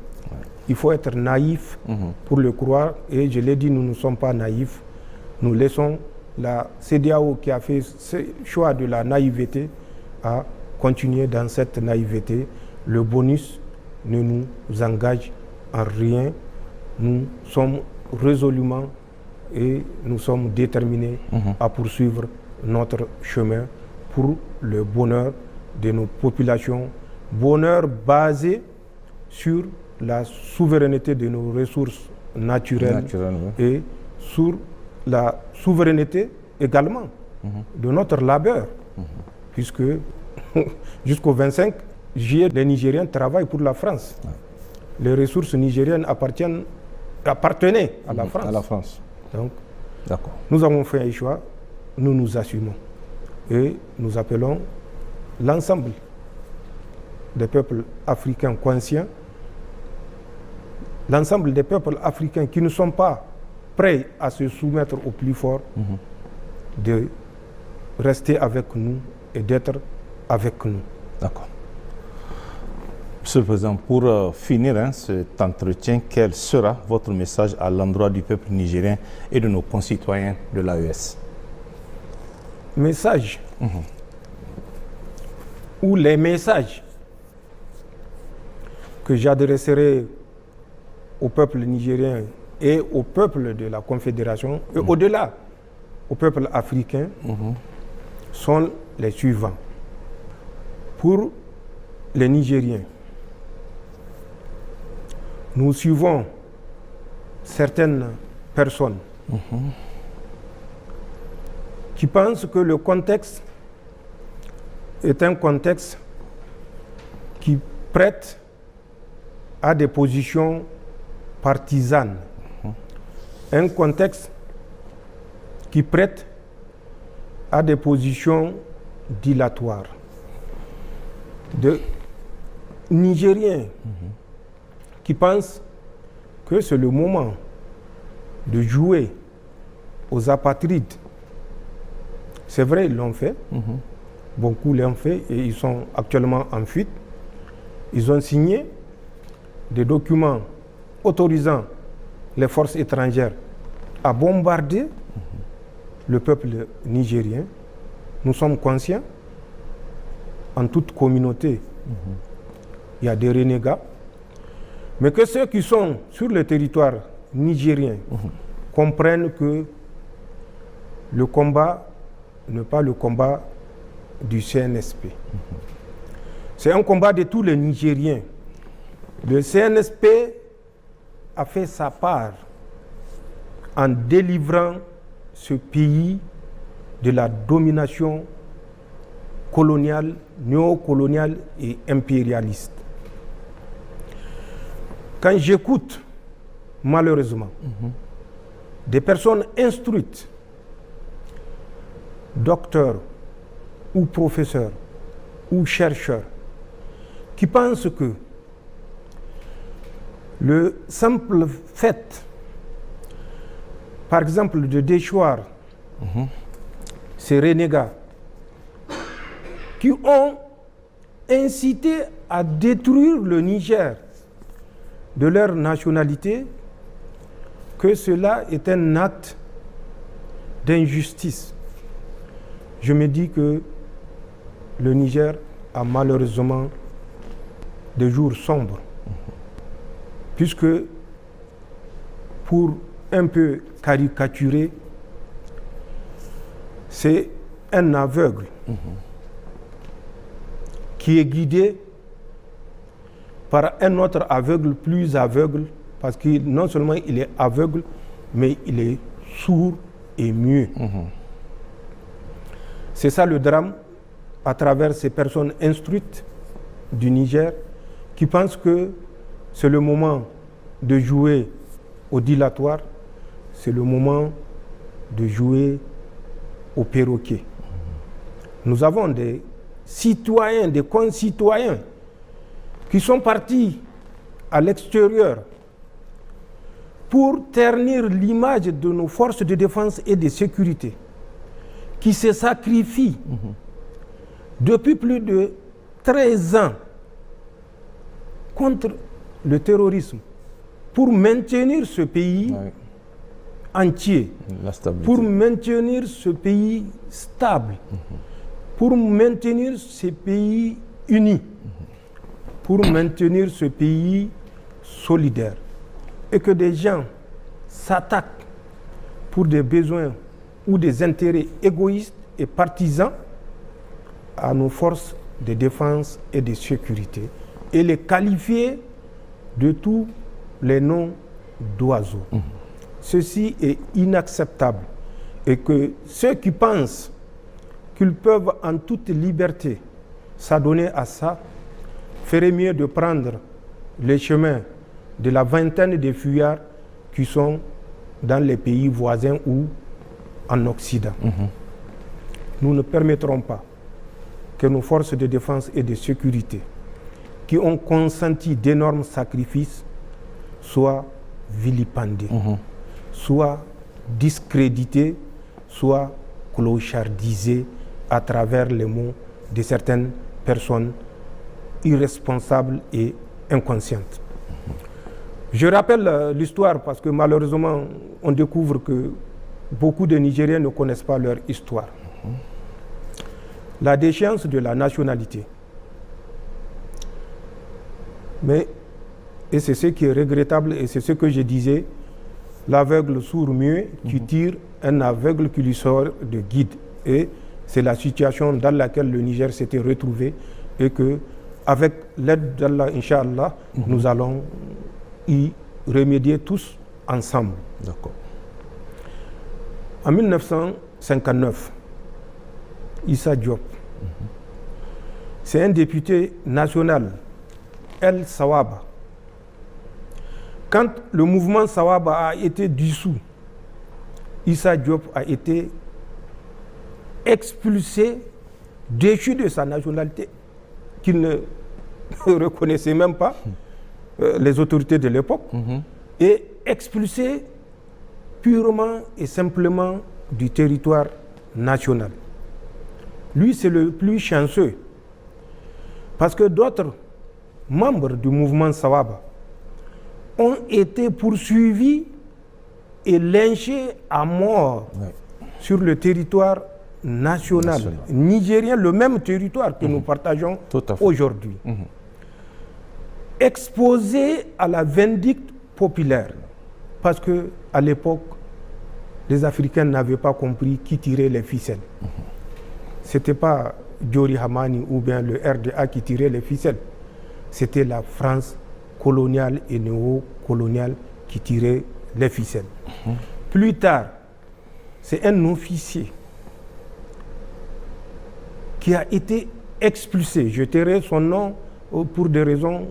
Il faut être naïf pour le croire. Et je l'ai dit, nous ne sommes pas naïfs. Nous laissons la CEDEAO qui a fait ce choix de la naïveté à continuer dans cette naïveté. Le bonus ne nous engage en rien. Nous sommes résolument et nous sommes déterminés à poursuivre notre chemin pour le bonheur de nos populations, bonheur basé sur la souveraineté de nos ressources naturelles et sur la souveraineté également de notre labeur, puisque jusqu'au 25 juillet, les Nigériens travaillent pour la France. Les ressources nigériennes appartenaient à la France. À la France. Donc, nous avons fait un choix, nous nous assumons. Et nous appelons l'ensemble des peuples africains conscients, l'ensemble des peuples africains qui ne sont pas prêts à se soumettre au plus fort, de rester avec nous et d'être avec nous. D'accord. Monsieur le Président, pour finir cet entretien, quel sera votre message à l'endroit du peuple nigérien et de nos concitoyens de l'AES? Message ou les messages que j'adresserai au peuple nigérien et au peuple de la Confédération et au-delà au peuple africain sont les suivants. Pour les Nigériens, nous suivons certaines personnes qui pensent que le contexte est un contexte qui prête à des positions partisanes, un contexte qui prête à des positions dilatoires. De Nigériens qui pensent que c'est le moment de jouer aux apatrides. C'est vrai, ils l'ont fait. Beaucoup l'ont fait et ils sont actuellement en fuite. Ils ont signé des documents autorisant les forces étrangères à bombarder le peuple nigérien. Nous sommes conscients, en toute communauté, il y a des renégats, mais que ceux qui sont sur le territoire nigérien comprennent que le combat n'est pas le combat du CNSP. C'est un combat de tous les Nigériens. Le CNSP a fait sa part en délivrant ce pays de la domination coloniale, néocoloniale et impérialiste. Quand j'écoute, malheureusement, des personnes instruites, docteurs ou professeurs ou chercheurs, qui pensent que le simple fait, par exemple, de déchoir ces renégats qui ont incité à détruire le Niger de leur nationalité, que cela est un acte d'injustice. Je me dis que le Niger a malheureusement des jours sombres, puisque, pour un peu caricaturer, c'est un aveugle qui est guidé par un autre aveugle plus aveugle, parce que non seulement il est aveugle, mais il est sourd et muet. C'est ça le drame à travers ces personnes instruites du Niger qui pensent que c'est le moment de jouer au dilatoire, c'est le moment de jouer au perroquet. Nous avons des citoyens, des concitoyens qui sont partis à l'extérieur pour ternir l'image de nos forces de défense et de sécurité, qui se sacrifient depuis plus de 13 ans contre le terrorisme pour maintenir ce pays entier, pour maintenir ce pays stable, pour maintenir ce pays uni, pour maintenir ce pays solidaire. Et que des gens s'attaquent pour des besoins ou des intérêts égoïstes et partisans à nos forces de défense et de sécurité et les qualifier de tous les noms d'oiseaux. Ceci est inacceptable et que ceux qui pensent qu'ils peuvent en toute liberté s'adonner à ça feraient mieux de prendre les chemins de la vingtaine de fuyards qui sont dans les pays voisins ou en Occident. Nous ne permettrons pas que nos forces de défense et de sécurité, qui ont consenti d'énormes sacrifices, soient vilipendées, soient discréditées, soient clochardisées à travers les mots de certaines personnes irresponsables et inconscientes. Je rappelle l'histoire parce que malheureusement, on découvre que beaucoup de Nigériens ne connaissent pas leur histoire. La déchéance de la nationalité. Mais, et c'est ce qui est regrettable, et c'est ce que je disais, l'aveugle sourd-muet qui tire un aveugle qui lui sort de guide. Et c'est la situation dans laquelle le Niger s'était retrouvé et que, avec l'aide d'Allah, Inch'Allah, nous allons y remédier tous ensemble. D'accord. En 1959, Issa Diop, c'est un député national, El Sawaba. Quand le mouvement Sawaba a été dissous, Issa Diop a été expulsé, déchu de sa nationalité, qu'il ne reconnaissait même pas, les autorités de l'époque, et expulsé purement et simplement du territoire national. Lui, c'est le plus chanceux, parce que d'autres membres du mouvement Sawaba ont été poursuivis et lynchés à mort sur le territoire national nigérien, le même territoire que nous partageons aujourd'hui. Exposés à la vindicte populaire, parce que à l'époque, les Africains n'avaient pas compris qui tirait les ficelles. ce n'était pas Diori Hamani ou bien le RDA qui tirait les ficelles. C'était la France coloniale et néo-coloniale qui tirait les ficelles. Plus tard, c'est un officier qui a été expulsé. Je tairai son nom pour des raisons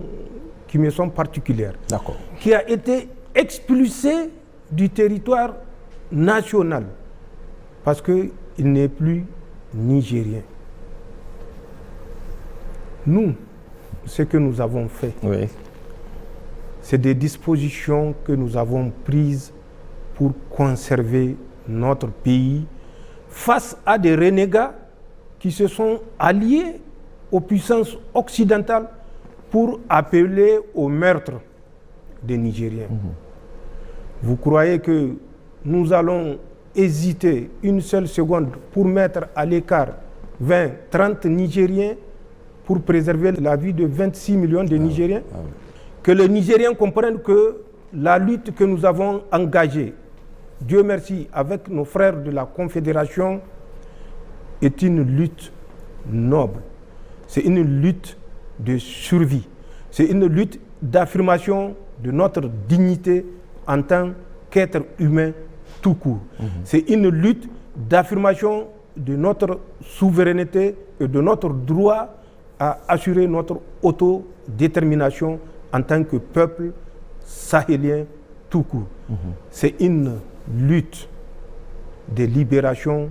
qui me sont particulières. D'accord. Qui a été expulsé du territoire national parce qu'il n'est plus nigérien. Nous, ce que nous avons fait, Oui. c'est des dispositions que nous avons prises pour conserver notre pays face à des renégats qui se sont alliés aux puissances occidentales pour appeler au meurtre des Nigériens. Vous croyez que nous allons hésiter une seule seconde pour mettre à l'écart 20, 30 Nigériens pour préserver la vie de 26 millions de Nigériens? Que les Nigériens comprennent que la lutte que nous avons engagée, Dieu merci, avec nos frères de la Confédération, est une lutte noble. C'est une lutte de survie. C'est une lutte d'affirmation de notre dignité en tant qu'être humain tout court. C'est une lutte d'affirmation de notre souveraineté et de notre droit à assurer notre autodétermination en tant que peuple sahélien tout court. C'est une lutte de libération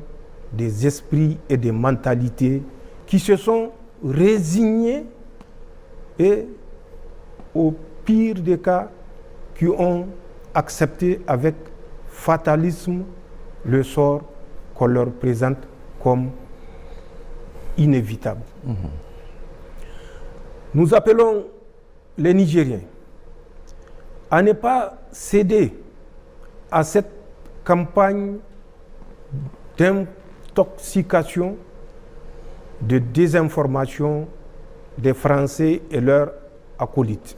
des esprits et des mentalités qui se sont résignés et, au pire des cas, qui ont accepté avec fatalisme le sort qu'on leur présente comme inévitable. Nous appelons les Nigériens à ne pas céder à cette campagne d'intoxication, de désinformation des Français et leurs acolytes.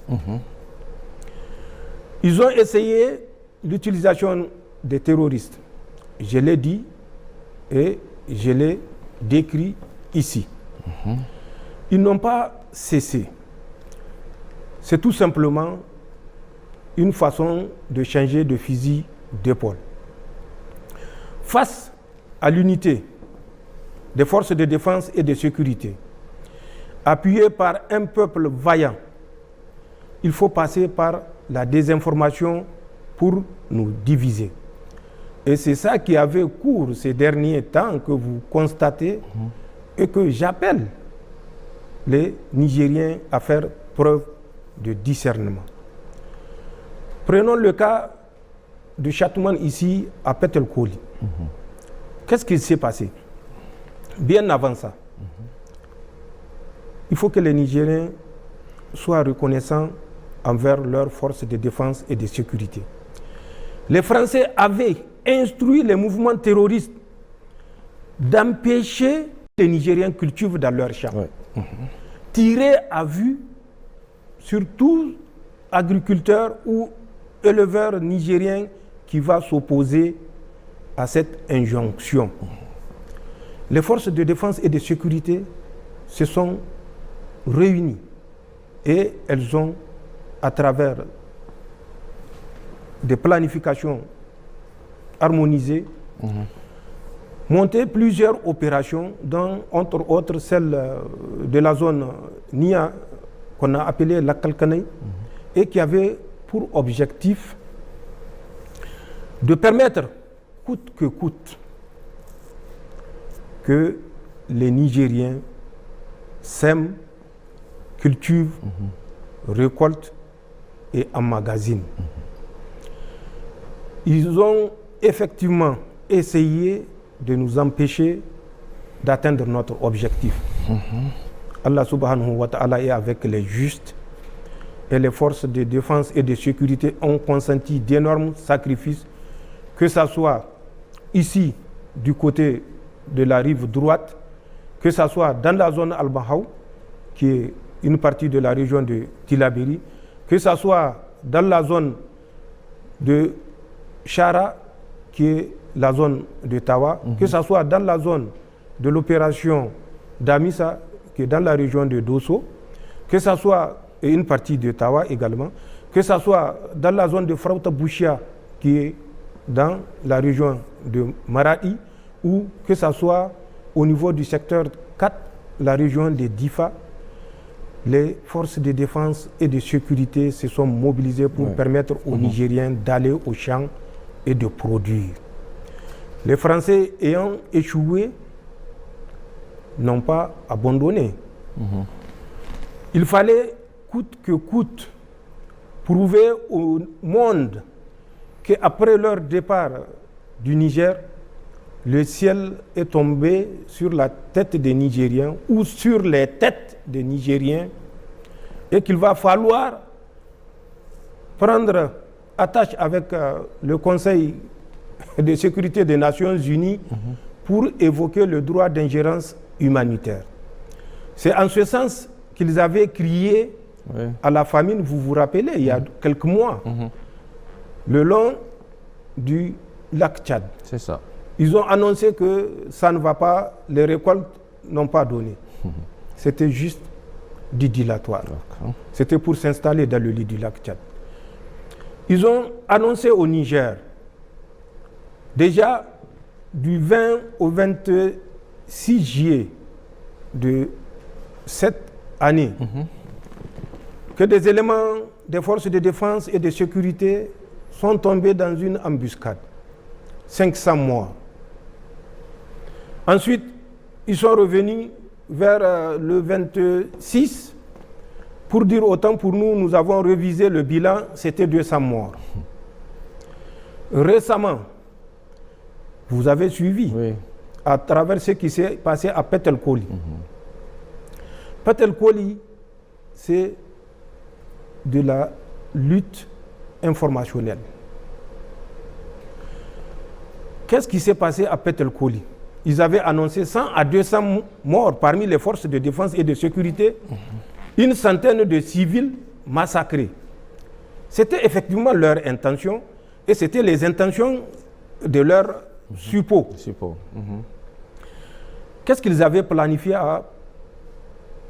Ils ont essayé l'utilisation des terroristes. Je l'ai dit et je l'ai décrit ici. Ils n'ont pas cessé. C'est tout simplement une façon de changer de fusil d'épaule. Face à l'unité des forces de défense et de sécurité, appuyées par un peuple vaillant, il faut passer par la désinformation pour nous diviser. Et c'est ça qui avait cours ces derniers temps que vous constatez et que j'appelle les Nigériens à faire preuve de discernement. Prenons le cas de Chatouman ici à Petelkoli. Qu'est-ce qui s'est passé? Bien avant ça, il faut que les Nigériens soient reconnaissants envers leurs forces de défense et de sécurité. Les Français avaient instruit les mouvements terroristes d'empêcher les Nigériens cultivent dans leurs champs. Tirer à vue sur tout agriculteur ou éleveur nigérien qui va s'opposer à cette injonction. Les forces de défense et de sécurité se sont réunies et elles ont, à travers des planifications harmonisées, monté plusieurs opérations, dont entre autres celle de la zone Nia, qu'on a appelée la Kalkanei, et qui avait pour objectif de permettre, coûte que coûte, que les Nigériens sèment, cultivent, récoltent et emmagasinent. Ils ont effectivement essayé de nous empêcher d'atteindre notre objectif. Allah subhanahu wa ta'ala est avec les justes et les forces de défense et de sécurité ont consenti d'énormes sacrifices, que ce soit ici du côté de la rive droite, que ce soit dans la zone Al-Bahaw, qui est une partie de la région de Tillabéri, que ce soit dans la zone de Chara, qui est la zone de Tawa, que ce soit dans la zone de l'opération d'Amissa, qui est dans la région de Dosso, que ce soit et une partie de Tawa également, que ce soit dans la zone de Frauta Bouchia, qui est dans la région de Maradi, ou que ce soit au niveau du secteur 4, la région de Difa, les forces de défense et de sécurité se sont mobilisées pour permettre aux Nigériens d'aller au champ et de produire. Les Français ayant échoué n'ont pas abandonné. Il fallait coûte que coûte prouver au monde qu'après leur départ du Niger, le ciel est tombé sur la tête des Nigériens ou sur les têtes des Nigériens et qu'il va falloir prendre attache avec le Conseil de sécurité des Nations Unies pour évoquer le droit d'ingérence humanitaire. C'est en ce sens qu'ils avaient crié à la famine, vous vous rappelez, il y a quelques mois, le long du lac Tchad. C'est ça. Ils ont annoncé que ça ne va pas, les récoltes n'ont pas donné. C'était juste du dilatoire. C'était pour s'installer dans le lit du lac Tchad. Ils ont annoncé au Niger, déjà du 20 au 26 juillet de cette année, que des éléments des forces de défense et de sécurité sont tombés dans une embuscade. 500 morts. Ensuite, ils sont revenus vers le 26 pour dire autant pour nous, nous avons révisé le bilan, c'était 200 morts. Récemment, vous avez suivi à travers ce qui s'est passé à Petelkoli. Petelkoli, c'est de la lutte informationnelle. Qu'est-ce qui s'est passé à Petelkoli? Ils avaient annoncé 100 à 200 morts parmi les forces de défense et de sécurité, une centaine de civils massacrés. C'était effectivement leur intention et c'était les intentions de leurs suppôts. Qu'est-ce qu'ils avaient planifié à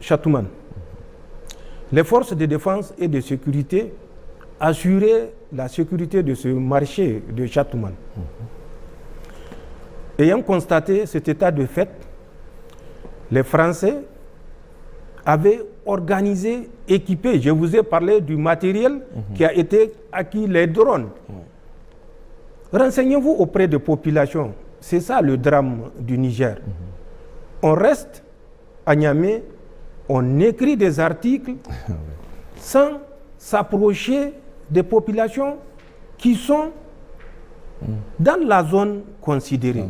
Chatouman? Les forces de défense et de sécurité assuraient la sécurité de ce marché de Chatouman. Ayant constaté cet état de fait, les Français avaient organisé, équipé, je vous ai parlé du matériel qui a été acquis, les drones. Renseignez-vous auprès des populations. C'est ça le drame du Niger. On reste à Niamey, on écrit des articles sans s'approcher des populations qui sont dans la zone considérée.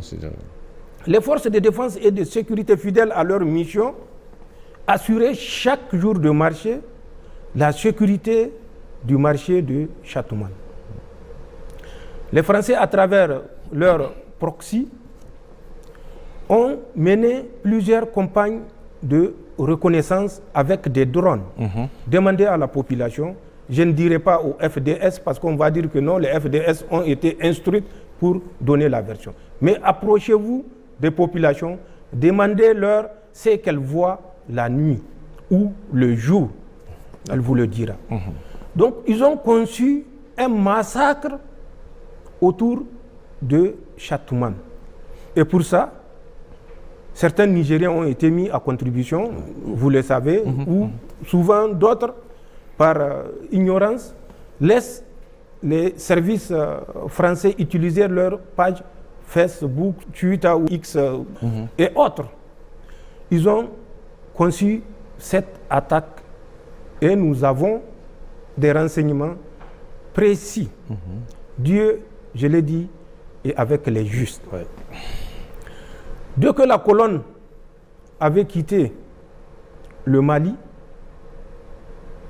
Les forces de défense et de sécurité fidèles à leur mission assuraient chaque jour de marché la sécurité du marché de Chatouman. Les Français, à travers leur proxy, ont mené plusieurs campagnes de reconnaissance avec des drones. Demandez à la population. Je ne dirai pas au FDS parce qu'on va dire que non, les FDS ont été instruits pour donner la version. Mais approchez-vous des populations, demandez-leur ce qu'elles voient la nuit ou le jour. Elle vous le dira. Donc, ils ont conçu un massacre autour de Chatouman. Et pour ça, certains Nigériens ont été mis à contribution, vous le savez, ou souvent d'autres, par ignorance, laissent les services français utiliser leur page Facebook, Twitter ou X et autres. Ils ont conçu cette attaque et nous avons des renseignements précis. Dieu, je l'ai dit, est avec les justes. Dès que la colonne avait quitté le Mali,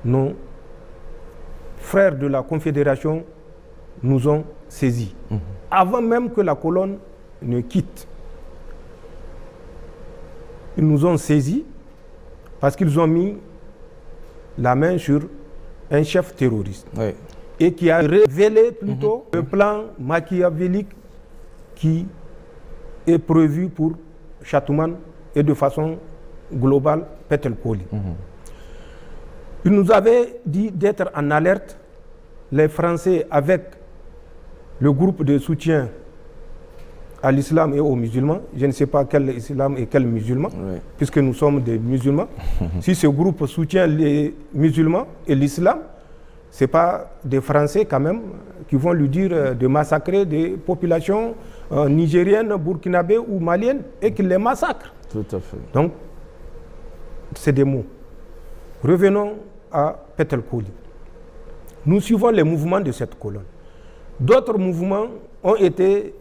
nos frères de la Confédération nous ont saisis. Avant même que la colonne ne quitte, ils nous ont saisis parce qu'ils ont mis la main sur un chef terroriste et qui a révélé plutôt le plan machiavélique qui est prévu pour Chatouman et de façon globale Petel Koli. Il nous avait dit d'être en alerte, les Français avec le groupe de soutien à l'islam et aux musulmans. Je ne sais pas quel islam et quel musulman, puisque nous sommes des musulmans. Si ce groupe soutient les musulmans et l'islam, ce n'est pas des Français quand même qui vont lui dire de massacrer des populations nigériennes, burkinabées ou maliennes et qu'ils les massacrent. Tout à fait. Donc, c'est des mots. Revenons à Petel Koli. Nous suivons les mouvements de cette colonne. D'autres mouvements ont été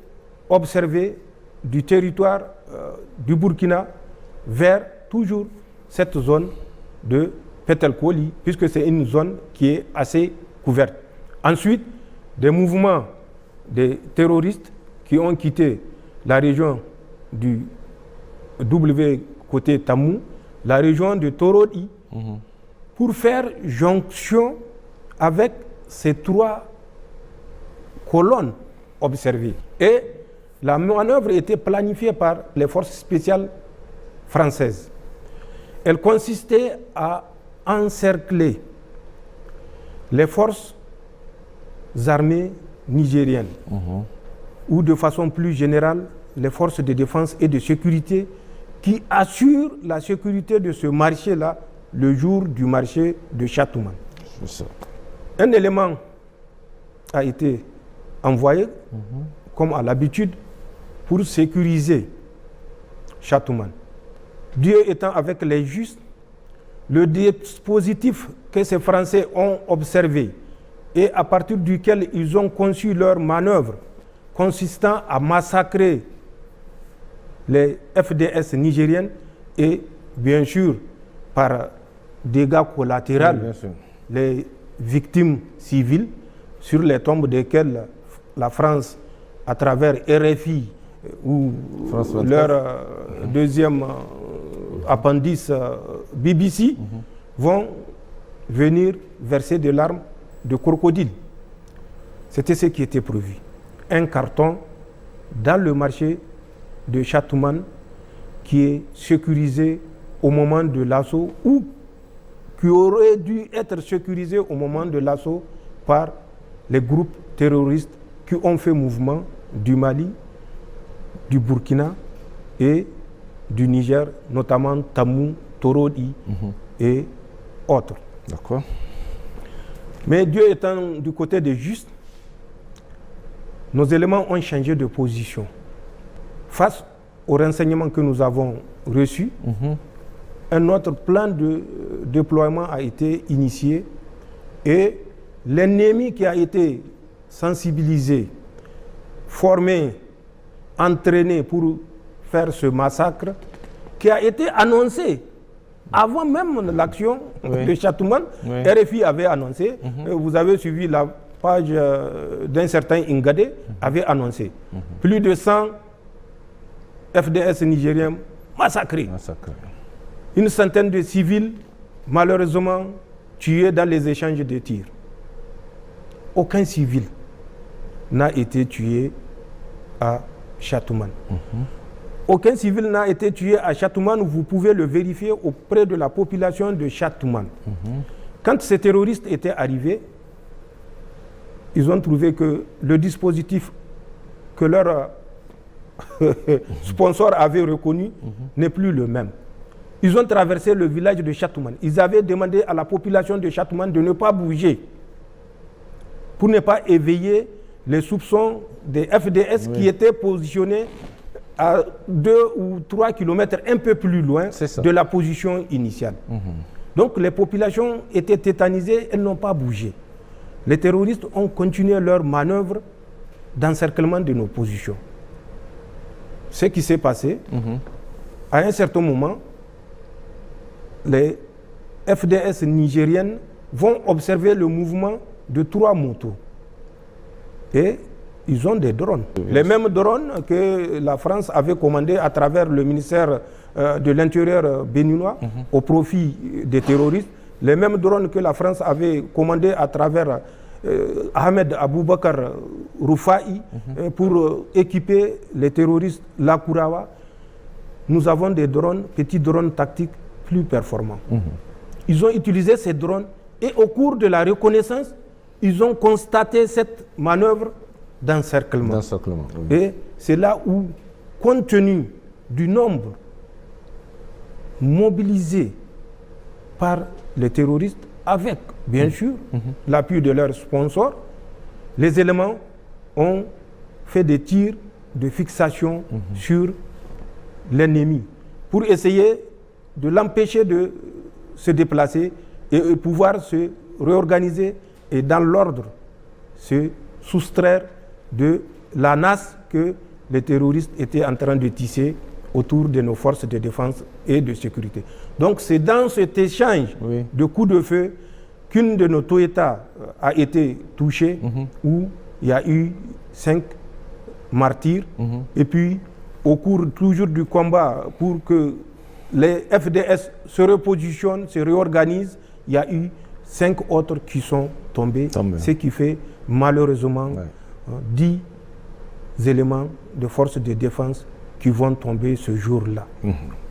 observés du territoire du Burkina vers toujours cette zone de Petel Koli, puisque c'est une zone qui est assez couverte. Ensuite, des mouvements des terroristes qui ont quitté la région du W côté Tamou, la région de Torodi, pour faire jonction avec ces trois colonnes observées. Et la manœuvre était planifiée par les forces spéciales françaises. Elle consistait à encercler les forces armées nigériennes, ou de façon plus générale, les forces de défense et de sécurité qui assurent la sécurité de ce marché-là le jour du marché de Chatouman. Un élément a été envoyé, comme à l'habitude, pour sécuriser Chatouman. Dieu étant avec les justes, le dispositif que ces Français ont observé et à partir duquel ils ont conçu leur manœuvre consistant à massacrer les FDS nigériennes et bien sûr par dégâts collatéraux les victimes civiles sur les tombes desquelles la France à travers RFI ou leur deuxième appendice BBC vont venir verser des larmes de crocodile. C'était ce qui était prévu. Un carton dans le marché de Chatouman qui est sécurisé au moment de l'assaut ou qui aurait dû être sécurisé au moment de l'assaut par les groupes terroristes qui ont fait mouvement du Mali, du Burkina et du Niger, notamment Tamou, Torodi et autres. D'accord. Mais Dieu étant du côté des justes, nos éléments ont changé de position. Face aux renseignements que nous avons reçus, un autre plan de déploiement a été initié et l'ennemi qui a été sensibilisé, formé, entraîné pour faire ce massacre, qui a été annoncé avant même l'action de Chatouman. RFI avait annoncé, vous avez suivi la page d'un certain Ingadé, avait annoncé plus de 100 FDS nigériens massacrés. Une centaine de civils, malheureusement, tués dans les échanges de tirs. Aucun civil n'a été tué à Chatouman. Aucun civil n'a été tué à Chatouman, vous pouvez le vérifier auprès de la population de Chatouman. Quand ces terroristes étaient arrivés, ils ont trouvé que le dispositif que leur sponsor avait reconnu n'est plus le même. Ils ont traversé le village de Chatouman. Ils avaient demandé à la population de Chatouman de ne pas bouger pour ne pas éveiller les soupçons des FDS qui étaient positionnés à 2 ou 3 kilomètres un peu plus loin de la position initiale. Donc les populations étaient tétanisées, elles n'ont pas bougé. Les terroristes ont continué leur manœuvre d'encerclement de nos positions. Ce qui s'est passé, à un certain moment, les FDS nigériennes vont observer le mouvement de 3 motos. Et ils ont des drones. Les mêmes drones que la France avait commandés à travers le ministère de l'Intérieur béninois au profit des terroristes. Les mêmes drones que la France avait commandés à travers Ahmed Aboubakar Roufaï pour équiper les terroristes Lakurawa nous avons des drones, petits drones tactiques plus performants. Ils ont utilisé ces drones et au cours de la reconnaissance, ils ont constaté cette manœuvre d'encerclement. Oui. Et c'est là où, compte tenu du nombre mobilisé par les terroristes, avec, bien sûr, l'appui de leurs sponsors, les éléments ont fait des tirs de fixation sur l'ennemi pour essayer de l'empêcher de se déplacer et pouvoir se réorganiser et dans l'ordre se soustraire de la nasse que les terroristes étaient en train de tisser autour de nos forces de défense et de sécurité. Donc c'est dans cet échange de coups de feu qu'une de nos Toyota a été touchée, où il y a eu 5 martyrs. Et puis, au cours toujours du combat, pour que les FDS se repositionnent, se réorganisent, il y a eu 5 autres qui sont tombés. Ce qui fait malheureusement 10 éléments de forces de défense qui vont tomber ce jour-là.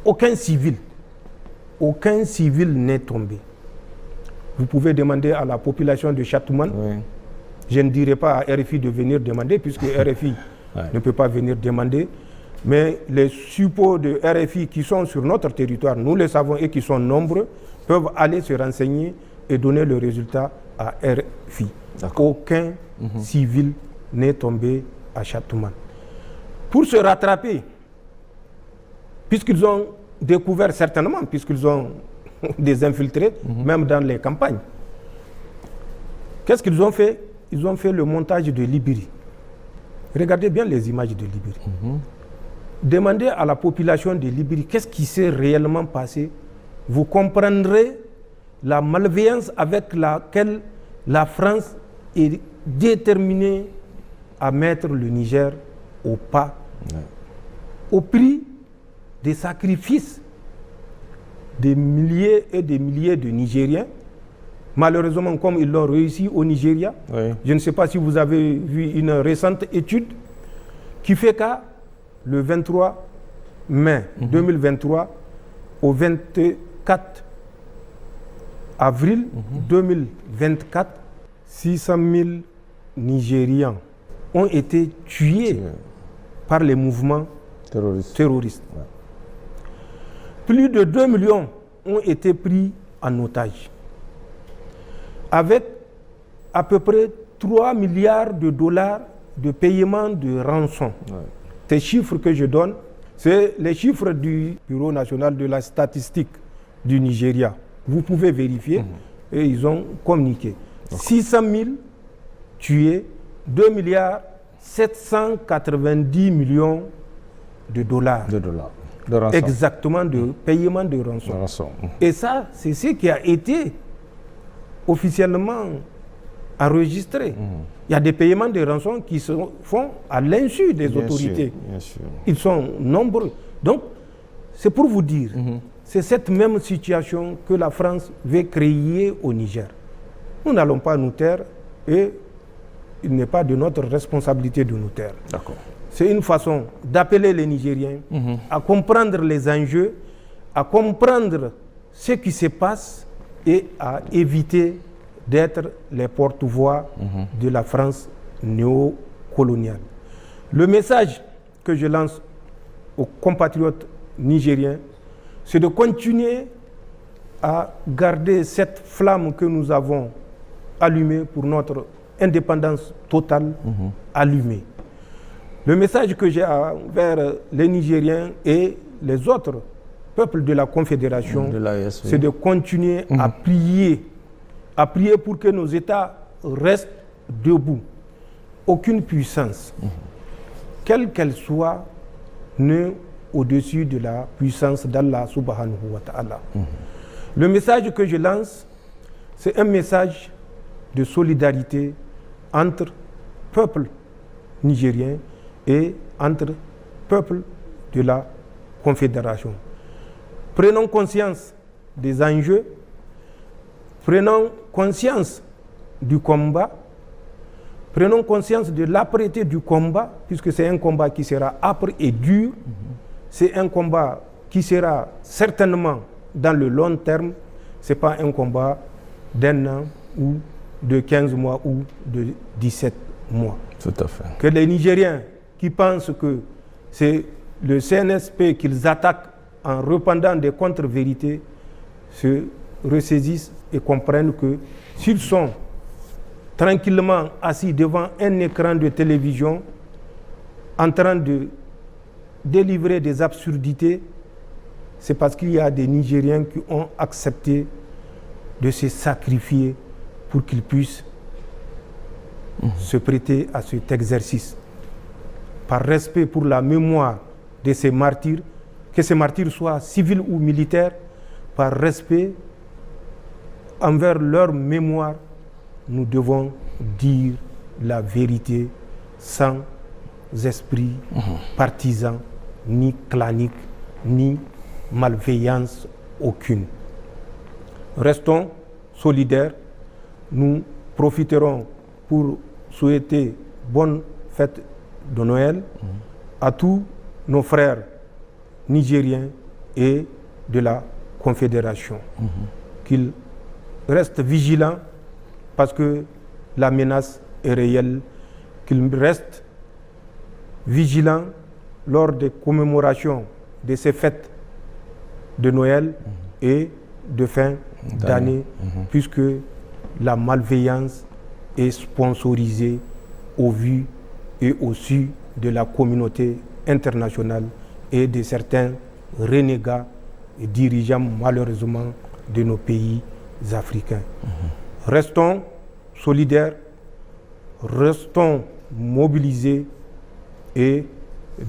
Aucun civil n'est tombé. Vous pouvez demander à la population de Châteauman. Je ne dirai pas à RFI de venir demander, puisque RFI ne peut pas venir demander. Mais les suppôts de RFI qui sont sur notre territoire, nous le savons et qui sont nombreux, peuvent aller se renseigner et donner le résultat à RFI. Aucun civil n'est tombé à Châteauman. Pour se rattraper, puisqu'ils ont découvert certainement, puisqu'ils ont des infiltrés, même dans les campagnes, qu'est-ce qu'ils ont fait? Ils ont fait le montage de Libéry. Regardez bien les images de Libéry. Demandez à la population de Libéry qu'est-ce qui s'est réellement passé. Vous comprendrez la malveillance avec laquelle la France est déterminée à mettre le Niger au pas, au prix des sacrifices des milliers et des milliers de Nigériens. Malheureusement, comme ils l'ont réussi au Nigeria, je ne sais pas si vous avez vu une récente étude qui fait qu'à le 23 mai 2023 au 24 avril 2024, 600 000 Nigérians ont été tués par les mouvements terroristes. Plus de 2 millions ont été pris en otage, avec à peu près 3 milliards de dollars de paiement de rançon. Ces chiffres que je donne, c'est les chiffres du Bureau national de la statistique du Nigeria. Vous pouvez vérifier, et ils ont communiqué. 600 000 tués, 2 milliards 790 millions de dollars. De rançon. Exactement, de paiement de rançon. Et ça, c'est ce qui a été officiellement enregistré. Il y a des paiements de rançon qui se font à l'insu des autorités. Bien sûr. Ils sont nombreux. Donc, c'est pour vous dire, c'est cette même situation que la France veut créer au Niger. Nous n'allons pas nous taire et il n'est pas de notre responsabilité de nous taire. C'est une façon d'appeler les Nigériens à comprendre les enjeux, à comprendre ce qui se passe et à éviter d'être les porte-voix de la France néocoloniale. Le message que je lance aux compatriotes nigériens, c'est de continuer à garder cette flamme que nous avons allumée pour notre indépendance totale, allumée. Le message que j'ai envers les Nigériens et les autres peuples de la Confédération, c'est de continuer à prier pour que nos États restent debout. Aucune puissance, quelle qu'elle soit, n'est au-dessus de la puissance d'Allah subhanahu wa ta'ala. Le message que je lance, c'est un message de solidarité entre peuples nigériens et entre peuples de la Confédération. Prenons conscience des enjeux, prenons conscience du combat, prenons conscience de l'âpreté du combat, puisque c'est un combat qui sera âpre et dur. C'est un combat qui sera certainement dans le long terme. Ce n'est pas un combat d'1 an ou de 15 mois ou de 17 mois. Tout à fait. Que les Nigériens qui pensent que c'est le CNSP qu'ils attaquent en répandant des contre-vérités se ressaisissent et comprennent que s'ils sont tranquillement assis devant un écran de télévision en train de délivrer des absurdités, c'est parce qu'il y a des Nigériens qui ont accepté de se sacrifier pour qu'ils puissent se prêter à cet exercice. Par respect pour la mémoire de ces martyrs, que ces martyrs soient civils ou militaires, par respect envers leur mémoire, nous devons dire la vérité sans esprit partisan, ni clanique, ni malveillance aucune. Restons solidaires. Nous profiterons pour souhaiter bonne fête de Noël à tous nos frères nigériens et de la Confédération. Qu'ils restent vigilants parce que la menace est réelle, qu'ils restent vigilants lors des commémorations de ces fêtes de Noël et de fin d'année, puisque la malveillance est sponsorisée au vu et au su de la communauté internationale et de certains renégats et dirigeants malheureusement de nos pays africains. Restons solidaires, restons mobilisés et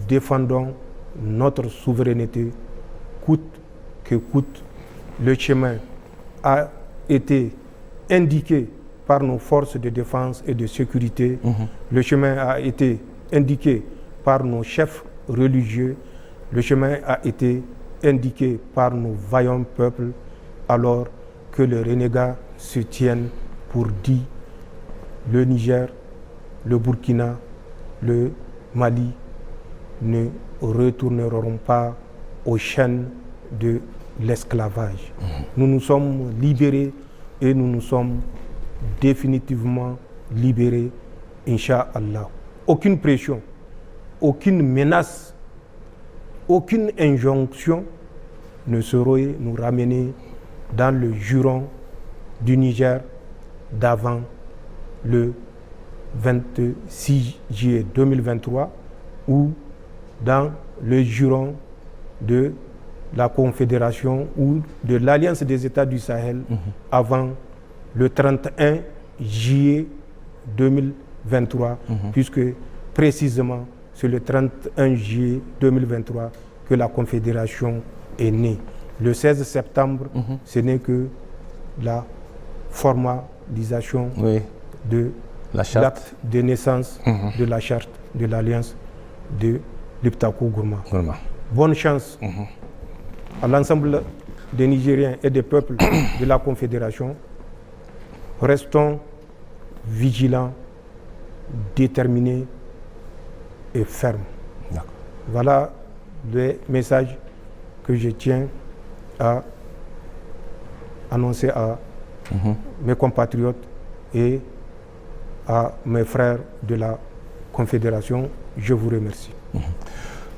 défendons notre souveraineté coûte que coûte. Le chemin a été indiqué par nos forces de défense et de sécurité. Le chemin a été indiqué par nos chefs religieux. Le chemin a été indiqué par nos vaillants peuples, alors que les renégats se tiennent pour dit. Le Niger, le Burkina, le Mali ne retourneront pas aux chaînes de l'esclavage. Nous nous sommes libérés et nous nous sommes définitivement libérés, Inch'Allah. Aucune pression, aucune menace, aucune injonction ne saurait nous ramener dans le juron du Niger d'avant le 26 juillet 2023 ou dans le juron de la Confédération ou de l'Alliance des États du Sahel avant le 31 juillet 2023, puisque précisément c'est le 31 juillet 2023 que la Confédération est née. Le 16 septembre, ce n'est que la formalisation de l'acte de naissance de la charte de l'Alliance de l'Iptako Gourma. Bonne chance à l'ensemble des Nigériens et des peuples de la Confédération. Restons vigilants, déterminés et fermes. Voilà les messages que je tiens à annoncer à mes compatriotes et à mes frères de la Confédération. Je vous remercie.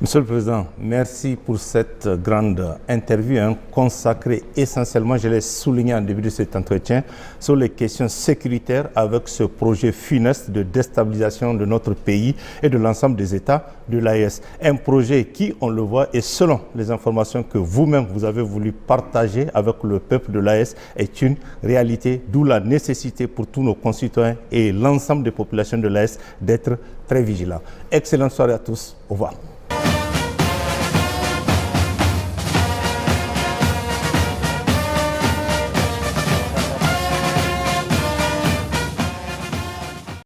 Monsieur le Président, merci pour cette grande interview consacrée essentiellement, je l'ai souligné en début de cet entretien, sur les questions sécuritaires avec ce projet funeste de déstabilisation de notre pays et de l'ensemble des États de l'AES. Un projet qui, on le voit, et selon les informations que vous-même vous avez voulu partager avec le peuple de l'AES, est une réalité, d'où la nécessité pour tous nos concitoyens et l'ensemble des populations de l'AES d'être très vigilants. Excellente soirée à tous. Au revoir.